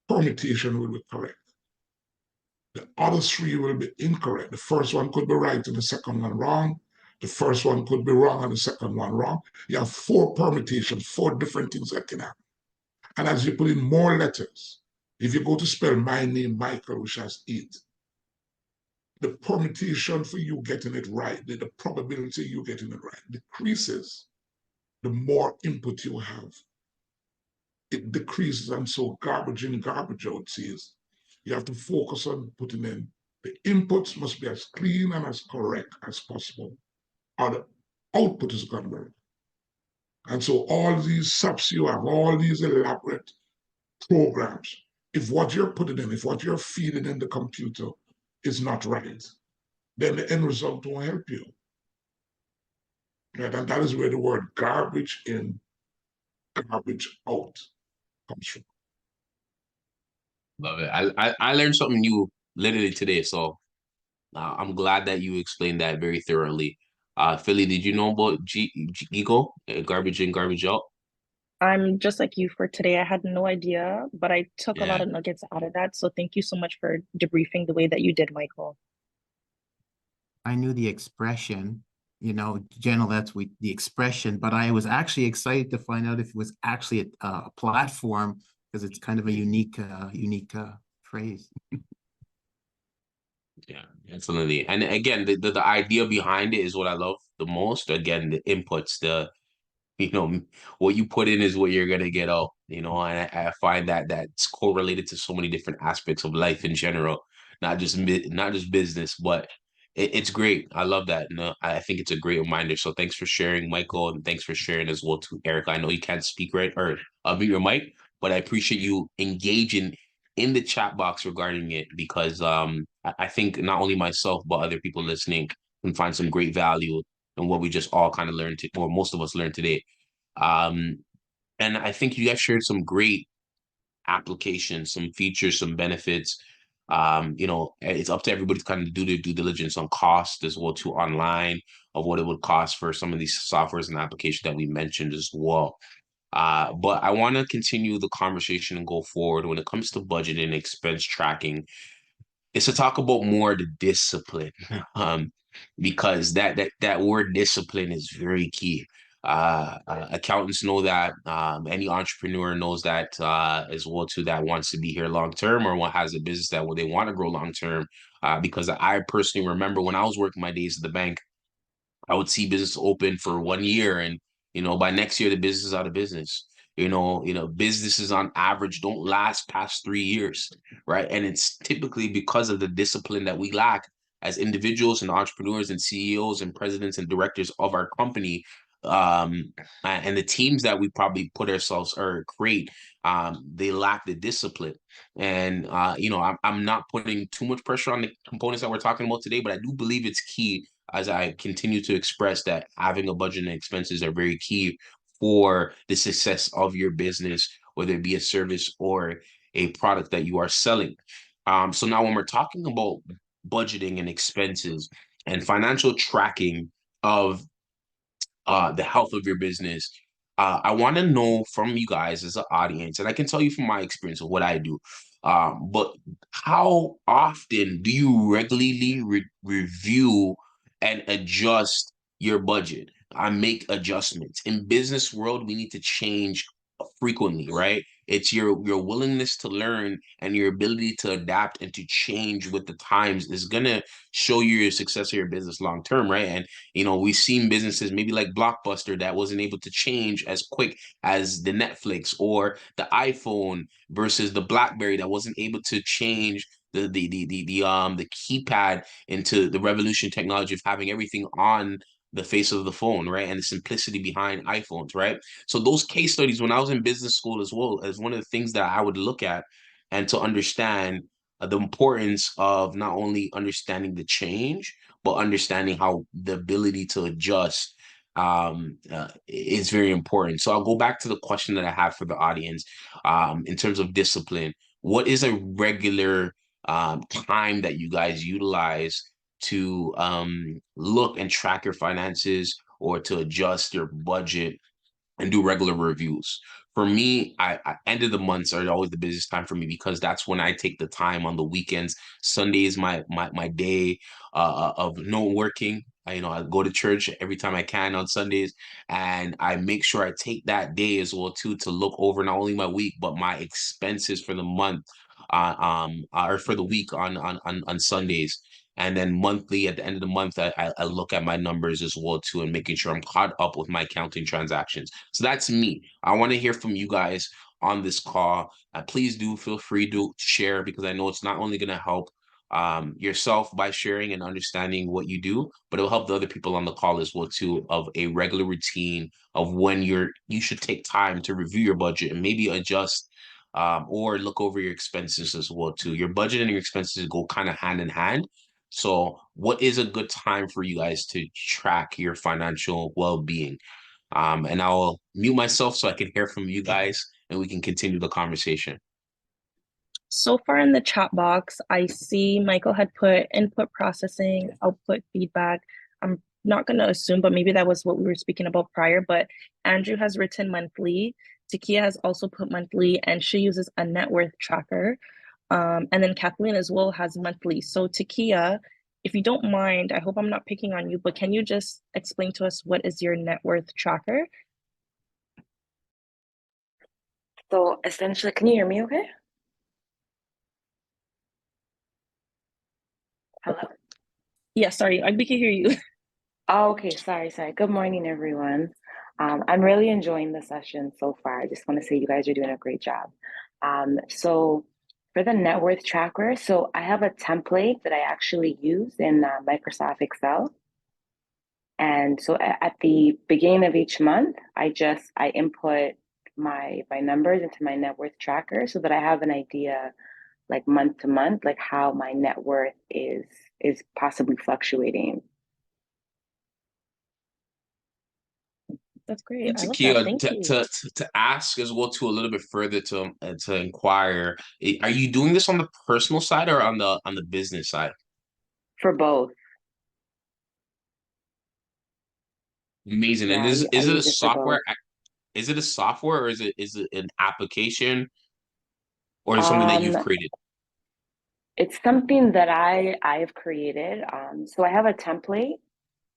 permutation will be correct. The other 3 will be incorrect. The first one could be right and the second one wrong. The first one could be wrong and the second one wrong. You have 4 permutations, 4 different things that can happen. And as you put in more letters, if you go to spell my name, Michael, which has 8, the permutation for you getting it right, the probability you getting it right decreases the more input you have. It decreases, and so garbage in, garbage out says you have to focus on putting in the inputs must be as clean and as correct as possible, or the output is going to work. And so all these subs you have, all these elaborate programs, if what you're putting in, if what you're feeding in the computer is not right, then the end result won't help you. Right? And that is where the word garbage in, garbage out comes from.
Love it. I learned something new literally today, so I'm glad that you explained that very thoroughly. Philly, did you know about GIGO, garbage in, garbage out?
I'm just like you for today. I had no idea, but I took a lot
Yeah.
of nuggets out of that. So thank you so much for debriefing the way that you did, Michael.
I knew the expression, general, that's the expression, but I was actually excited to find out if it was actually a platform because it's kind of a unique phrase.
Yeah, absolutely. And again, the idea behind it is what I love the most. Again, the inputs, you know, what you put in is what you're gonna get out, and I find that that's correlated to so many different aspects of life in general, not just business, but it's great. I love that. I think it's a great reminder. So thanks for sharing, Michael, and thanks for sharing as well to Erica. I know you can't speak right or mute your mic, but I appreciate you engaging in the chat box regarding it because I think not only myself but other people listening can find some great value in what we just all kind of learned, or most of us learned today. Um, and I think you guys shared some great applications, some features, some benefits. It's up to everybody to kind of do their due diligence on cost as well to online of what it would cost for some of these softwares and applications that we mentioned as well. But I want to continue the conversation and go forward when it comes to budgeting and expense tracking is to talk about more the discipline, because that word discipline is very key. Accountants know that. Any entrepreneur knows that as well too. That wants to be here long term or what has a business that they want to grow long term. Because I personally remember when I was working my days at the bank, I would see business open for 1 year, and by next year the business is out of business. Businesses on average don't last past 3 years, right? And it's typically because of the discipline that we lack as individuals and entrepreneurs and CEOs and presidents and directors of our company, and the teams that we probably put ourselves or create. They lack the discipline, and I'm not putting too much pressure on the components that we're talking about today, but I do believe it's key as I continue to express that having a budget and expenses are very key for the success of your business, whether it be a service or a product that you are selling. So now when we're talking about budgeting and expenses and financial tracking of the health of your business, I want to know from you guys as an audience, and I can tell you from my experience of what I do. But how often do you regularly review and adjust your budget? I make adjustments. In business world, we need to change frequently, right? It's your willingness to learn and your ability to adapt and to change with the times is gonna show you your success of your business long term, right? And we've seen businesses maybe like Blockbuster that wasn't able to change as quick as the Netflix or the iPhone versus the BlackBerry that wasn't able to change the keypad into the revolution technology of having everything on the face of the phone, right? And the simplicity behind iPhones, right? So those case studies when I was in business school as well as one of the things that I would look at and to understand the importance of not only understanding the change but understanding how the ability to adjust is very important. So I'll go back to the question that I have for the audience in terms of discipline. What is a regular time that you guys utilize to look and track your finances or to adjust your budget and do regular reviews. For me, I end of the months are always the busiest time for me because that's when I take the time on the weekends. Sunday is my day of no working. I go to church every time I can on Sundays, and I make sure I take that day as well too to look over not only my week but my expenses for the month, or for the week on Sundays. And then monthly, at the end of the month, I look at my numbers as well too, and making sure I'm caught up with my accounting transactions. So that's me. I want to hear from you guys on this call. Please do feel free to share, because I know it's not only going to help yourself by sharing and understanding what you do, but it'll help the other people on the call as well too, of a regular routine of when you should take time to review your budget and maybe adjust, or look over your expenses as well too. Your budget and your expenses go kind of hand in hand. So, what is a good time for you guys to track your financial well-being? And I'll mute myself so I can hear from you guys and we can continue the conversation.
So far in the chat box, I see Michael had put input processing, output feedback. I'm not going to assume, but maybe that was what we were speaking about prior. But Andrew has written monthly. Takia has also put monthly, and she uses a net worth tracker. And then Kathleen as well has monthly. So Takia, if you don't mind, I hope I'm not picking on you, but can you just explain to us what is your net worth tracker?
So essentially, can you hear me okay? Hello?
Yeah, sorry, we can hear you.
Oh, okay, sorry. Good morning, everyone. I'm really enjoying the session so far. I just want to say you guys are doing a great job. So for the net worth tracker, so I have a template that I actually use in Microsoft Excel. And so at the beginning of each month, I input my numbers into my net worth tracker so that I have an idea, like month to month, like how my net worth is possibly fluctuating.
That's great. I love that.
Takia,
Thank you.
to ask as well to a little bit further to inquire, are you doing this on the personal side or on the business side?
For both.
Amazing. And
Yeah, I
is it a
use it for
software?
both.
Is it a software, or is it an application, or is it something that you've
Um,
created?
it's something that I've created. So I have a template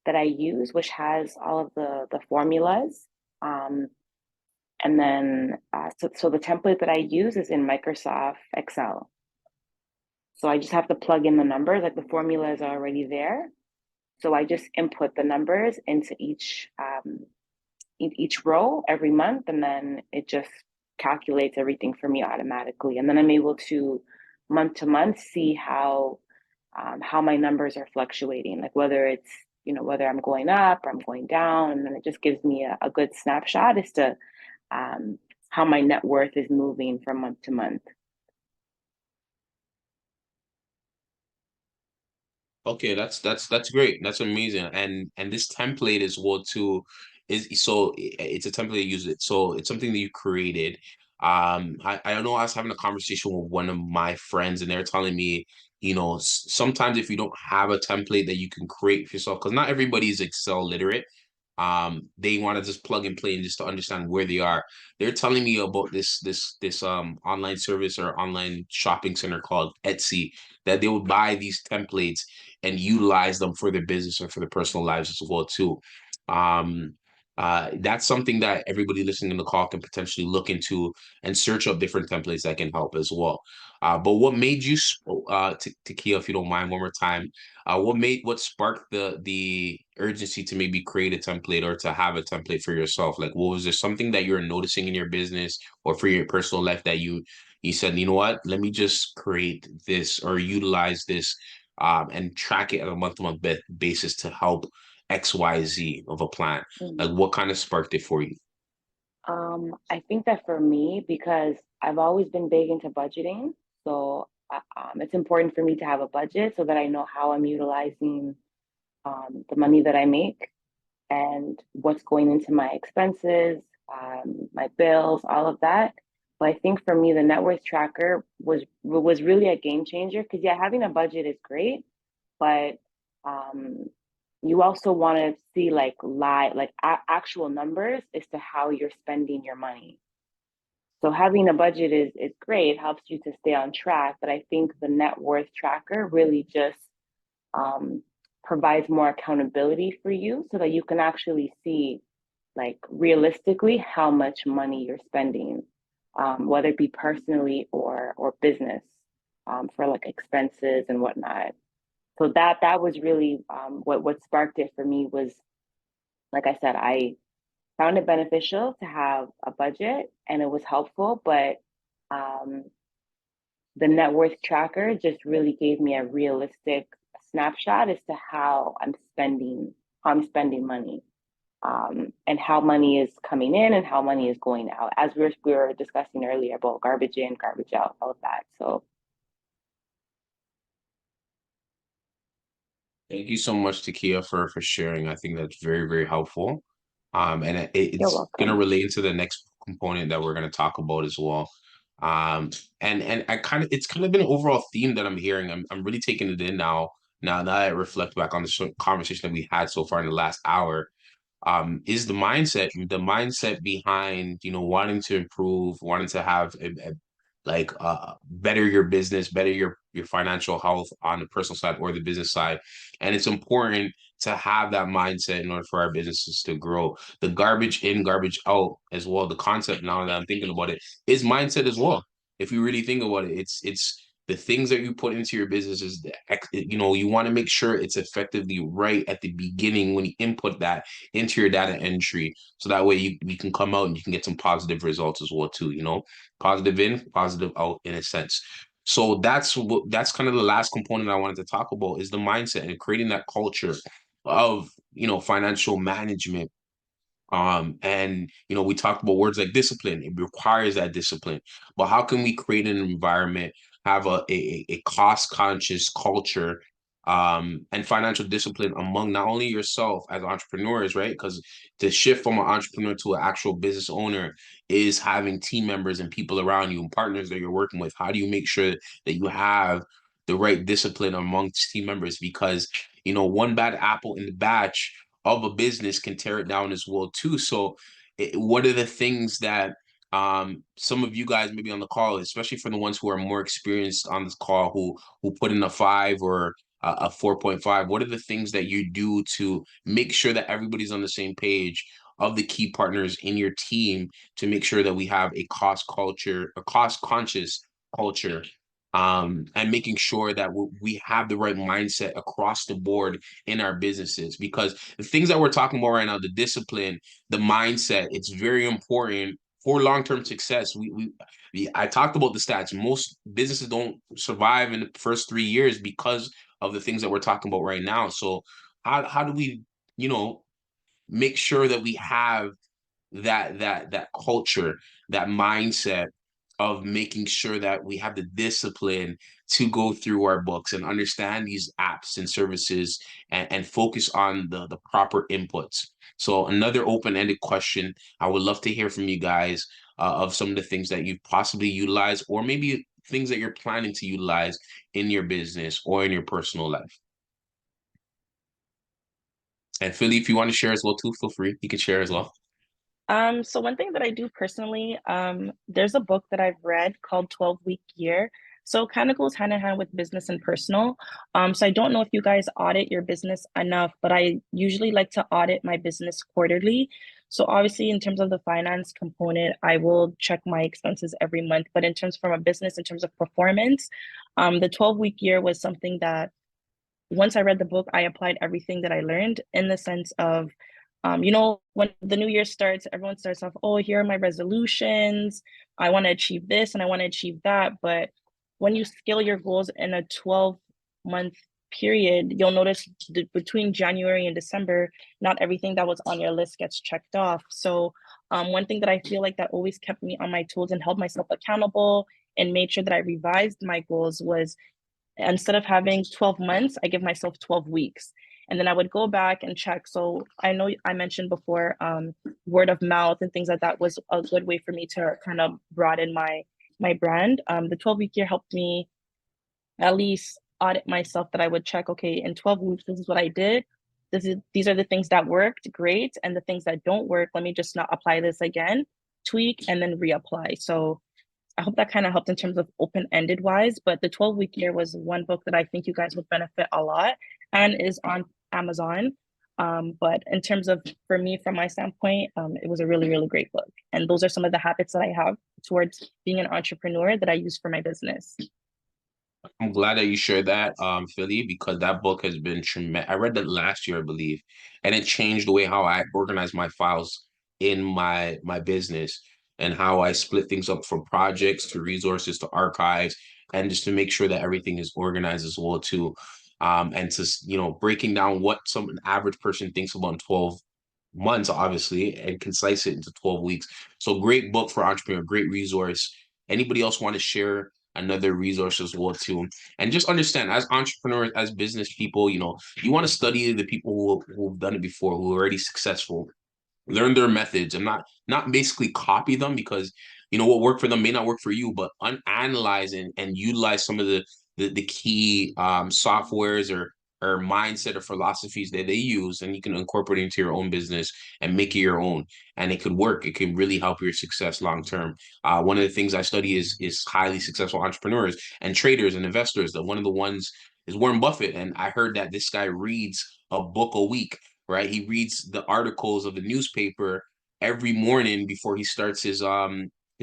that I use, which has all of the formulas. Um, and then so the template that I use is in Microsoft Excel. So I just have to plug in the numbers, like the formulas are already there. So I just input the numbers into each row every month, and then it just calculates everything for me automatically. And then I'm able to month to month see how my numbers are fluctuating, like whether it's whether I'm going up or I'm going down, and then it just gives me a good snapshot as to how my net worth is moving from month to month.
Okay, that's great. That's amazing. And this template is what to is so it's a template you use it. So it's something that you created. I know I was having a conversation with one of my friends, and they're telling me, sometimes if you don't have a template that you can create for yourself, because not everybody is Excel literate. They want to just plug and play and just to understand where they are. They're telling me about this online service or online shopping center called Etsy, that they would buy these templates and utilize them for their business or for their personal lives as well too. Um, that's something that everybody listening in the call can potentially look into and search up different templates that can help as well. But what made you, Takia, if you don't mind, one more time, what sparked the urgency to maybe create a template or to have a template for yourself? Like, what was there something that you're noticing in your business or for your personal life that you said, you know what, let me just create this or utilize this, and track it on a month-to-month basis to help XYZ of a plan? Like,
Mhm.
what kind of sparked it for you?
I think that for me, because I've always been big into budgeting, so it's important for me to have a budget so that I know how I'm utilizing the money that I make and what's going into my expenses, my bills, all of that. But I think for me, the net worth tracker was really a game changer because yeah, having a budget is great, but um, you also want to see like actual numbers as to how you're spending your money. So having a budget is great. It helps you to stay on track. But I think the net worth tracker really just um, provides more accountability for you so that you can actually see like realistically how much money you're spending, whether it be personally or business, for like expenses and whatnot. So that was really what sparked it for me was, like I said, I found it beneficial to have a budget and it was helpful, but um, the net worth tracker just really gave me a realistic snapshot as to how I'm spending money, and how money is coming in and how money is going out, as we were discussing earlier about garbage in, garbage out, all of that. So
Thank you so much, Takia, for sharing. I think that's very, very helpful. And
you're
it's gonna
welcome.
relate into the next component that we're gonna talk about as well. And it's kind of been an overall theme that I'm hearing. I'm really taking it in now. Now that I reflect back on the conversation that we had so far in the last hour, is the mindset behind, wanting to improve, wanting to have better your business, better your financial health on the personal side or the business side. And it's important to have that mindset in order for our businesses to grow. The garbage in, garbage out as well. The concept, now that I'm thinking about it, is mindset as well. If you really think about it, it's the things that you put into your business is you want to make sure it's effectively right at the beginning when you input that into your data entry, so that way you can come out and you can get some positive results as well too, positive in, positive out in a sense. So that's kind of the last component I wanted to talk about, is the mindset and creating that culture of, financial management. And we talked about words like discipline. It requires that discipline. But how can we create an environment, have a cost conscious culture, and financial discipline among not only yourself as entrepreneurs, right? Because to shift from an entrepreneur to an actual business owner is having team members and people around you and partners that you're working with. How do you make sure that you have the right discipline amongst team members? Because one bad apple in the batch of a business can tear it down as well too. So what are the things that some of you guys maybe on the call, especially for the ones who are more experienced on this call, who put in a 5 or a 4.5, what are the things that you do to make sure that everybody's on the same page of the key partners in your team, to make sure that we have a cost conscious culture, and making sure that we have the right mindset across the board in our businesses? Because the things that we're talking about right now, the discipline, the mindset, it's very important for long-term success. I talked about the stats. Most businesses don't survive in the first 3 years because of the things that we're talking about right now. So how do we, make sure that we have that culture, that mindset of making sure that we have the discipline to go through our books and understand these apps and services, and focus on the proper inputs. So another open-ended question, I would love to hear from you guys, of some of the things that you've possibly utilized, or maybe things that you're planning to utilize in your business or in your personal life. And Philly, if you want to share as well too, feel free. You can share as well.
So one thing that I do personally, there's a book that I've read called 12-Week Year. So it kind of goes hand in hand with business and personal. So I don't know if you guys audit your business enough, but I usually like to audit my business quarterly. So obviously, in terms of the finance component, I will check my expenses every month. But in terms from a business, in terms of performance, the 12-week year was something that once I read the book, I applied everything that I learned, in the sense of, when the new year starts, everyone starts off, oh, here are my resolutions. I want to achieve this and I want to achieve that. But when you scale your goals in a 12-month period, you'll notice between January and December, not everything that was on your list gets checked off. So one thing that I feel like that always kept me on my toes and held myself accountable and made sure that I revised my goals was, instead of having 12 months, I give myself 12 weeks. And then I would go back and check. So I know I mentioned before, word of mouth and things like that was a good way for me to kind of broaden my brand. The 12-week year helped me at least audit myself, that I would check, okay, in 12 weeks, this is what I did. these are the things that worked, great. And the things that don't work, let me just not apply this again, tweak, and then reapply. So I hope that kind of helped in terms of open-ended wise, but the 12-week year was one book that I think you guys would benefit a lot and is on Amazon. But in terms of, for me, from my standpoint, it was a really, really great book. And those are some of the habits that I have towards being an entrepreneur that I use for my business.
I'm glad that you shared that, Philly, because that book has been tremendous. I read that last year, I believe, and it changed the way how I organize my files in my business and how I split things up from projects to resources to archives, and just to make sure that everything is organized as well too. And to breaking down what an average person thinks about in 12 months, obviously, and concise it into 12 weeks. So great book for entrepreneur, great resource. Anybody else want to share another resource as well too? And just understand, as entrepreneurs, as business people, you want to study the people who've done it before, who are already successful, learn their methods, and not basically copy them, because what worked for them may not work for you, but analyze and utilize some of the key softwares or mindset or philosophies that they use, and you can incorporate it into your own business and make it your own, and it could work. It can really help your success long term. One of the things I study is highly successful entrepreneurs and traders and investors. That one of the ones is Warren Buffett, and I heard that this guy reads a book a week, right? He reads the articles of the newspaper every morning before he starts his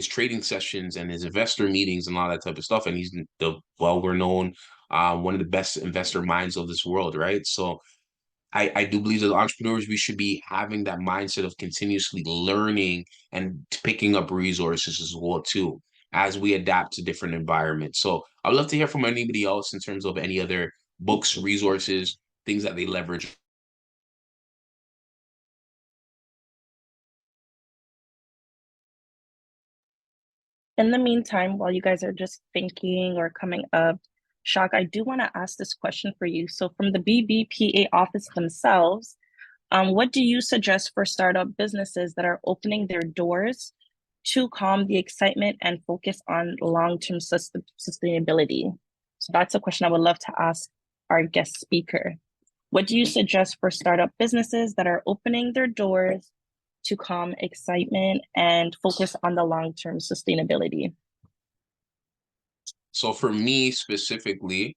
trading sessions and his investor meetings and all that type of stuff. And he's the well-renowned one of the best investor minds of this world, right? So I do believe that entrepreneurs, we should be having that mindset of continuously learning and picking up resources as well too, as we adapt to different environments. So I'd love to hear from anybody else in terms of any other books, resources, things that they leverage.
In the meantime, while you guys are just thinking or coming up, Shak, I do want to ask this question for you. So from the BBPA office themselves, what do you suggest for startup businesses that are opening their doors to calm the excitement and focus on long-term sustainability? So that's a question I would love to ask our guest speaker. What do you suggest for startup businesses that are opening their doors to calm excitement and focus on the long-term sustainability?
So for me specifically,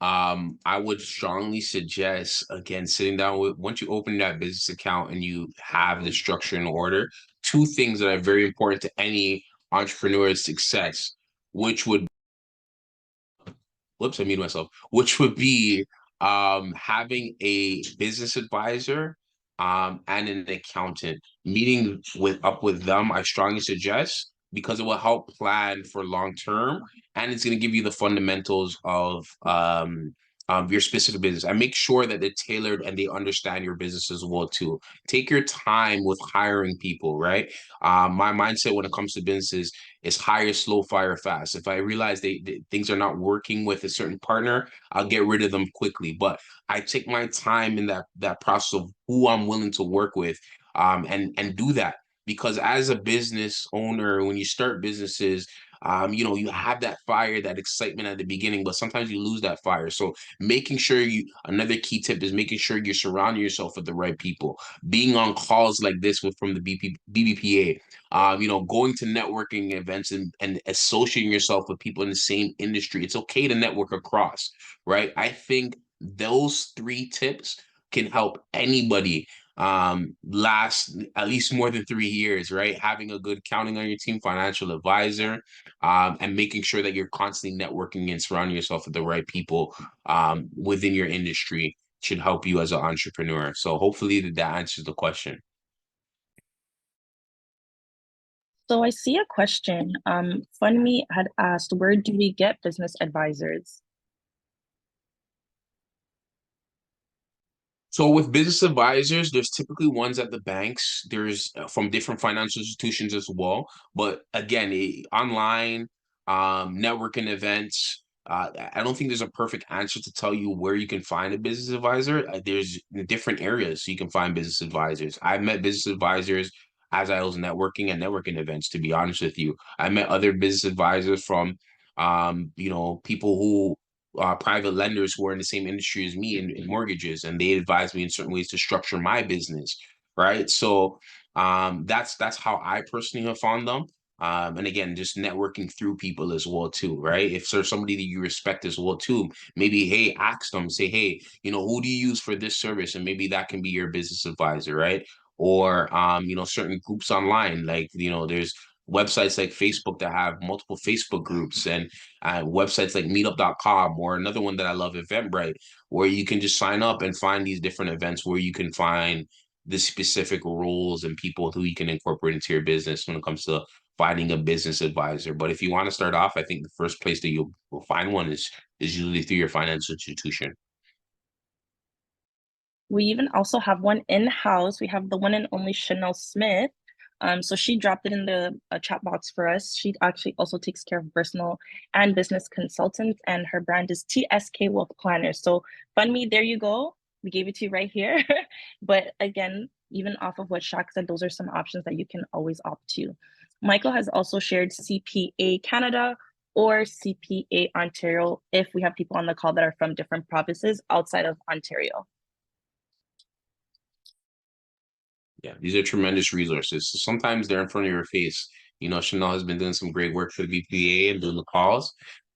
I would strongly suggest, again, sitting down with, once you open that business account and you have the structure in order, two things that are very important to any entrepreneur's success, which would, whoops, I muted myself, which would be having a business advisor and an accountant. Meeting up with them, I strongly suggest, because it will help plan for long term, and it's going to give you the fundamentals of your specific business, and make sure that they're tailored and they understand your business as well too. Take your time with hiring people, right? My mindset when it comes to businesses is hire slow, fire fast. If I realize things are not working with a certain partner, I'll get rid of them quickly. But I take my time in that process of who I'm willing to work with, and do that, because as a business owner, when you start businesses, you have that fire, that excitement at the beginning, but sometimes you lose that fire. So making sure another key tip is making sure you're surrounding yourself with the right people, being on calls like this from the BBPA, going to networking events and associating yourself with people in the same industry. It's okay to network across, right? I think those three tips can help anybody last at least more than 3 years, right? Having a good counting on your team, financial advisor, and making sure that you're constantly networking and surrounding yourself with the right people within your industry should help you as an entrepreneur. So hopefully that answers the question.
So I see a question. Funmi had asked, where do we get business advisors?
So with business advisors, there's typically ones at the banks. There's from different financial institutions as well. But again, online, networking events. I don't think there's a perfect answer to tell you where you can find a business advisor. There's different areas you can find business advisors. I've met business advisors as I was networking at networking events, to be honest with you. I met other business advisors from, people who private lenders who are in the same industry as me in mortgages, and they advise me in certain ways to structure my business, right? So that's how I personally have found them. And again, just networking through people as well too, right? If there's somebody that you respect as well too, maybe hey, ask them, say, hey, who do you use for this service, and maybe that can be your business advisor, right? Or certain groups online, like there's websites like Facebook that have multiple Facebook groups, and websites like meetup.com, or another one that I love, Eventbrite, where you can just sign up and find these different events where you can find the specific roles and people who you can incorporate into your business when it comes to finding a business advisor. But if you want to start off, I think the first place that you'll find one is usually through your financial institution.
We even also have one in-house. We have the one and only Chanel Smith. So she dropped it in the chat box for us. She actually also takes care of personal and business consultants, and her brand is TSK Wealth Planners. So fund me, there you go. We gave it to you right here. But again, even off of what Shaq said, those are some options that you can always opt to. Michael has also shared CPA Canada or CPA Ontario if we have people on the call that are from different provinces outside of Ontario.
Yeah, these are tremendous resources. So sometimes they're in front of your face. Chanel has been doing some great work for the BPA and doing the calls.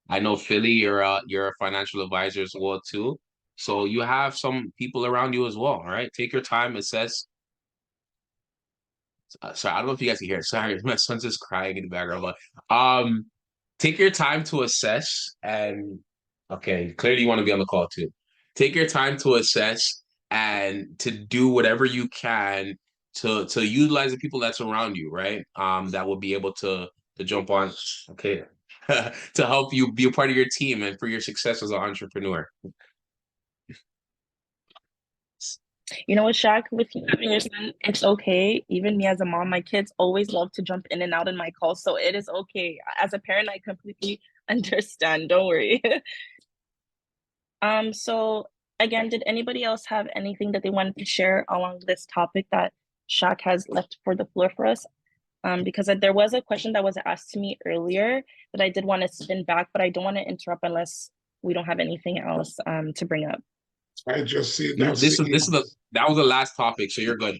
I know Philly, you're a financial advisor as well too. So you have some people around you as well, right? Take your time, assess. Sorry, I don't know if you guys can hear it. Sorry, my son's just crying in the background. But take your time to assess, and okay, clearly you want to be on the call too. Take your time to assess and to do whatever you can to utilize the people that's around you, right? That will be able to jump on, okay, to help you be a part of your team and for your success as an entrepreneur.
You know what, Shaq, with you having your son, it's okay. Even me as a mom, my kids always love to jump in and out in my calls, so it is okay. As a parent, I completely understand. Don't worry. So again, did anybody else have anything that they wanted to share along this topic that Shaq has left for the floor for us? Because there was a question that was asked to me earlier that I did want to spin back, but I don't want to interrupt unless we don't have anything else to bring up.
I just see
No,
that's the
that was the last topic, so you're good.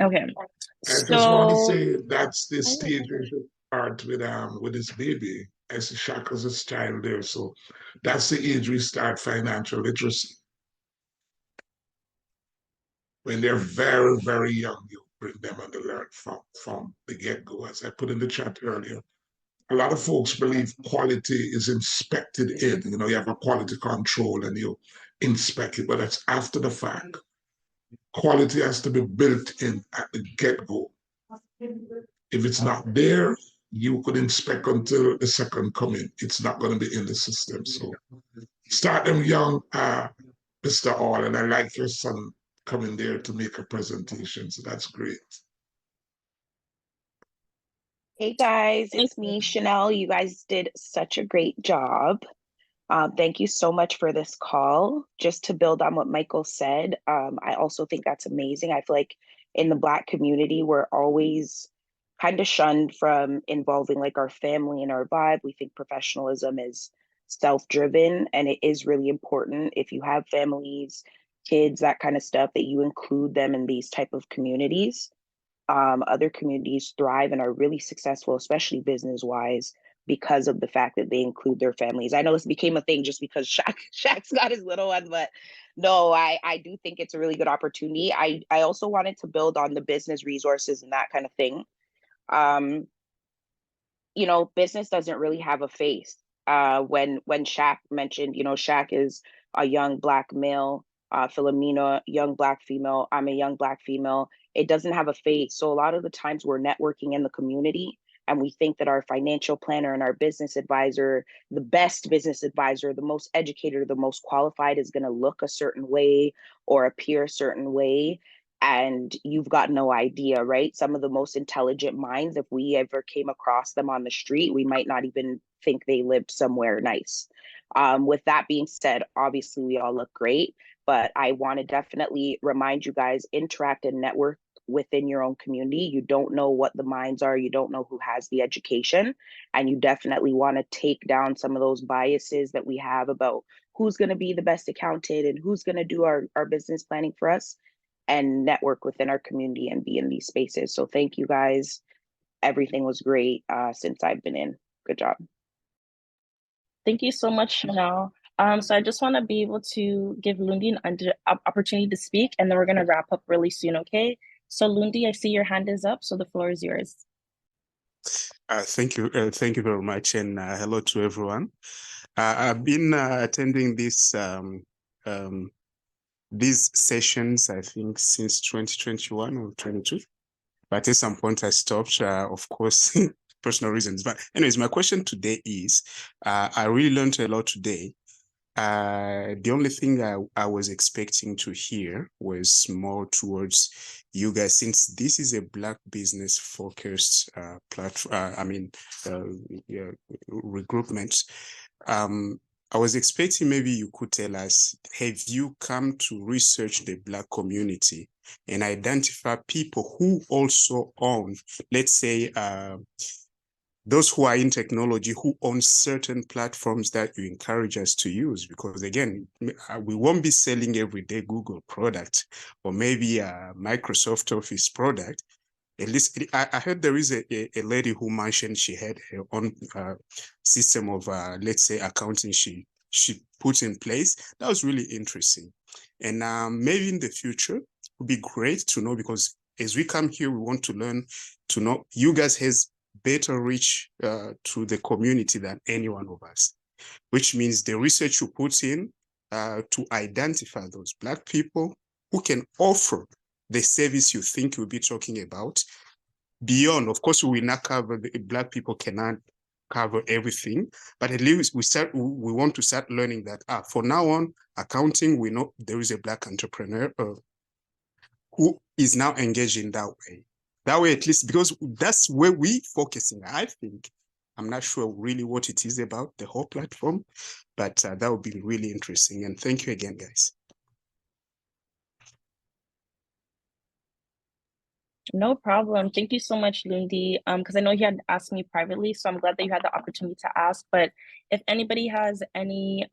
Okay.
I just want to
So
say that's the stage we should start with his baby. As Shaka's a child there, so that's the age we start financial literacy. When they're very, very young, you bring them and they learn from the get-go. As I put in the chat earlier, a lot of folks believe quality is inspected in. You have a quality control and you inspect it, but that's after the fact. Quality has to be built in at the get-go. If it's not there, you could inspect until the second coming. It's not going to be in the system. So start them young, Mr. All, and I like your son coming there to make a presentation. So that's great.
Hey guys, it's me, Chanel. You guys did such a great job. Thank you so much for this call. Just to build on what Michael said, I also think that's amazing. I feel like in the Black community, we're always kind of shunned from involving like our family and our vibe. We think professionalism is self-driven, and it is really important if you have families, kids, that kind of stuff, that you include them in these type of communities. Other communities thrive and are really successful, especially business-wise, because of the fact that they include their families. I know this became a thing just because Shaq's got his little one, but no, I do think it's a really good opportunity. I also wanted to build on the business resources and that kind of thing. Business doesn't really have a face. When Shaq mentioned, Shaq is a young Black male, Philomena, young Black female, I'm a young Black female. It doesn't have a face. So a lot of the times we're networking in the community and we think that our financial planner and our business advisor, the best business advisor, the most educated, the most qualified, is going to look a certain way or appear a certain way. And you've got no idea, right? Some of the most intelligent minds, if we ever came across them on the street, we might not even think they lived somewhere nice. With that being said, obviously we all look great, but I want to definitely remind you guys, interact and network within your own community. You don't know what the minds are, you don't know who has the education, and you definitely want to take down some of those biases that we have about who's going to be the best accountant and who's going to do our business planning for us, and network within our community and be in these spaces. So thank you guys. Everything was great since I've been in. Good job.
Thank you so much, Chanel. So I just want to be able to give Lundi an opportunity to speak, and then we're going to wrap up really soon, okay? So Lundi, I see your hand is up, so the floor is yours.
Thank you very much, and hello to everyone. I've been attending these sessions, I think, since 2021 or 22. But at some point I stopped, of course, personal reasons. But anyways, my question today is, I really learned a lot today. The only thing I was expecting to hear was more towards you guys, since this is a Black business focused platform, regroupment. I was expecting maybe you could tell us, have you come to research the Black community and identify people who also own, let's say, those who are in technology, who own certain platforms that you encourage us to use? Because again, we won't be selling everyday Google product or maybe a Microsoft Office product. At least I heard there is a lady who mentioned she had her own system of, let's say, accounting she put in place. That was really interesting. And maybe in the future, it would be great to know, because as we come here, we want to learn, to know you guys has better reach to the community than any one of us, which means the research you put in to identify those Black people who can offer the service you think we'll be talking about. Beyond, of course, we will not cover, the Black people cannot cover everything, but at least we want to start learning that for now on, accounting, we know there is a Black entrepreneur who is now engaged in that way. That way, at least, because that's where we focusing, I think. I'm not sure really what it is about, the whole platform, but that would be really interesting. And thank you again, guys.
No problem. Thank you so much, Lundi. Because I know you had asked me privately, so I'm glad that you had the opportunity to ask. But if anybody has any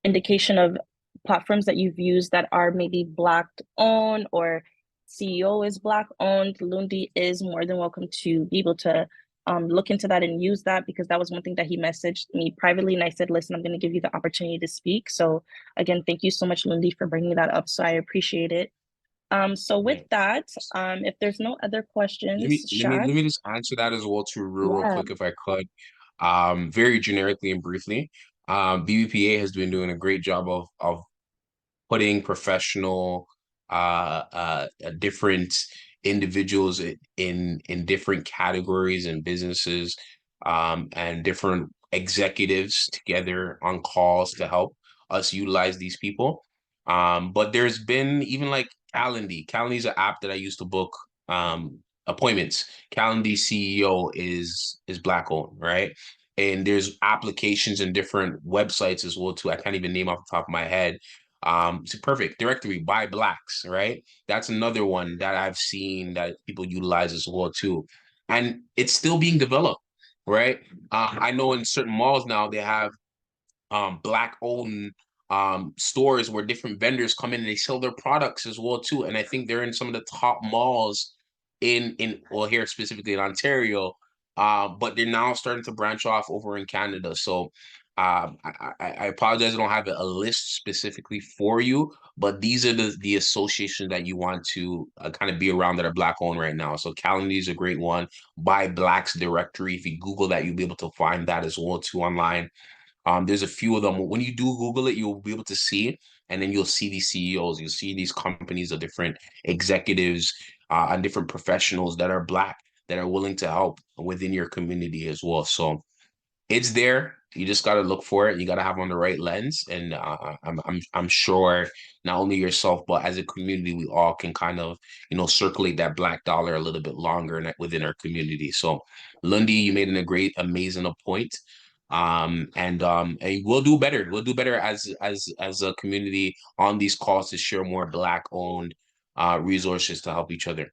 indication of platforms that you've used that are maybe Black owned or CEO is Black owned, Lundi is more than welcome to be able to look into that and use that, because that was one thing that he messaged me privately, and I said, listen, I'm going to give you the opportunity to speak. So again, thank you so much, Lundi, for bringing that up. So I appreciate it. So with that, if there's no other questions,
let me just answer that as well too, real quick, if I could. Very generically and briefly. BBPA has been doing a great job of putting professional different individuals in different categories and businesses, and different executives together on calls to help us utilize these people. But there's been even like Calendly. Calendly is an app that I use to book appointments. Calendly CEO is Black owned, right? And there's applications and different websites as well too. I can't even name off the top of my head. So perfect directory by Blacks, right? That's another one that I've seen that people utilize as well too, and it's still being developed, right? I know in certain malls now they have Black owned stores where different vendors come in and they sell their products as well too, and I think they're in some of the top malls in well, here specifically in Ontario, but they're now starting to branch off over in Canada. So I apologize, I don't have a list specifically for you, but these are the associations that you want to kind of be around that are Black owned right now. So Calendly is a great one. Buy Blacks directory, if you Google that, you'll be able to find that as well too online. There's a few of them. When you do Google it, you'll be able to see it, and then you'll see these CEOs, you'll see these companies of different executives and different professionals that are Black, that are willing to help within your community as well. So it's there. You just got to look for it. You got to have on the right lens, and I'm sure not only yourself, but as a community, we all can kind of circulate that Black dollar a little bit longer within our community. So, Lundi, you made a great, amazing point. And we'll do better. We'll do better as a community on these calls to share more Black owned resources to help each other.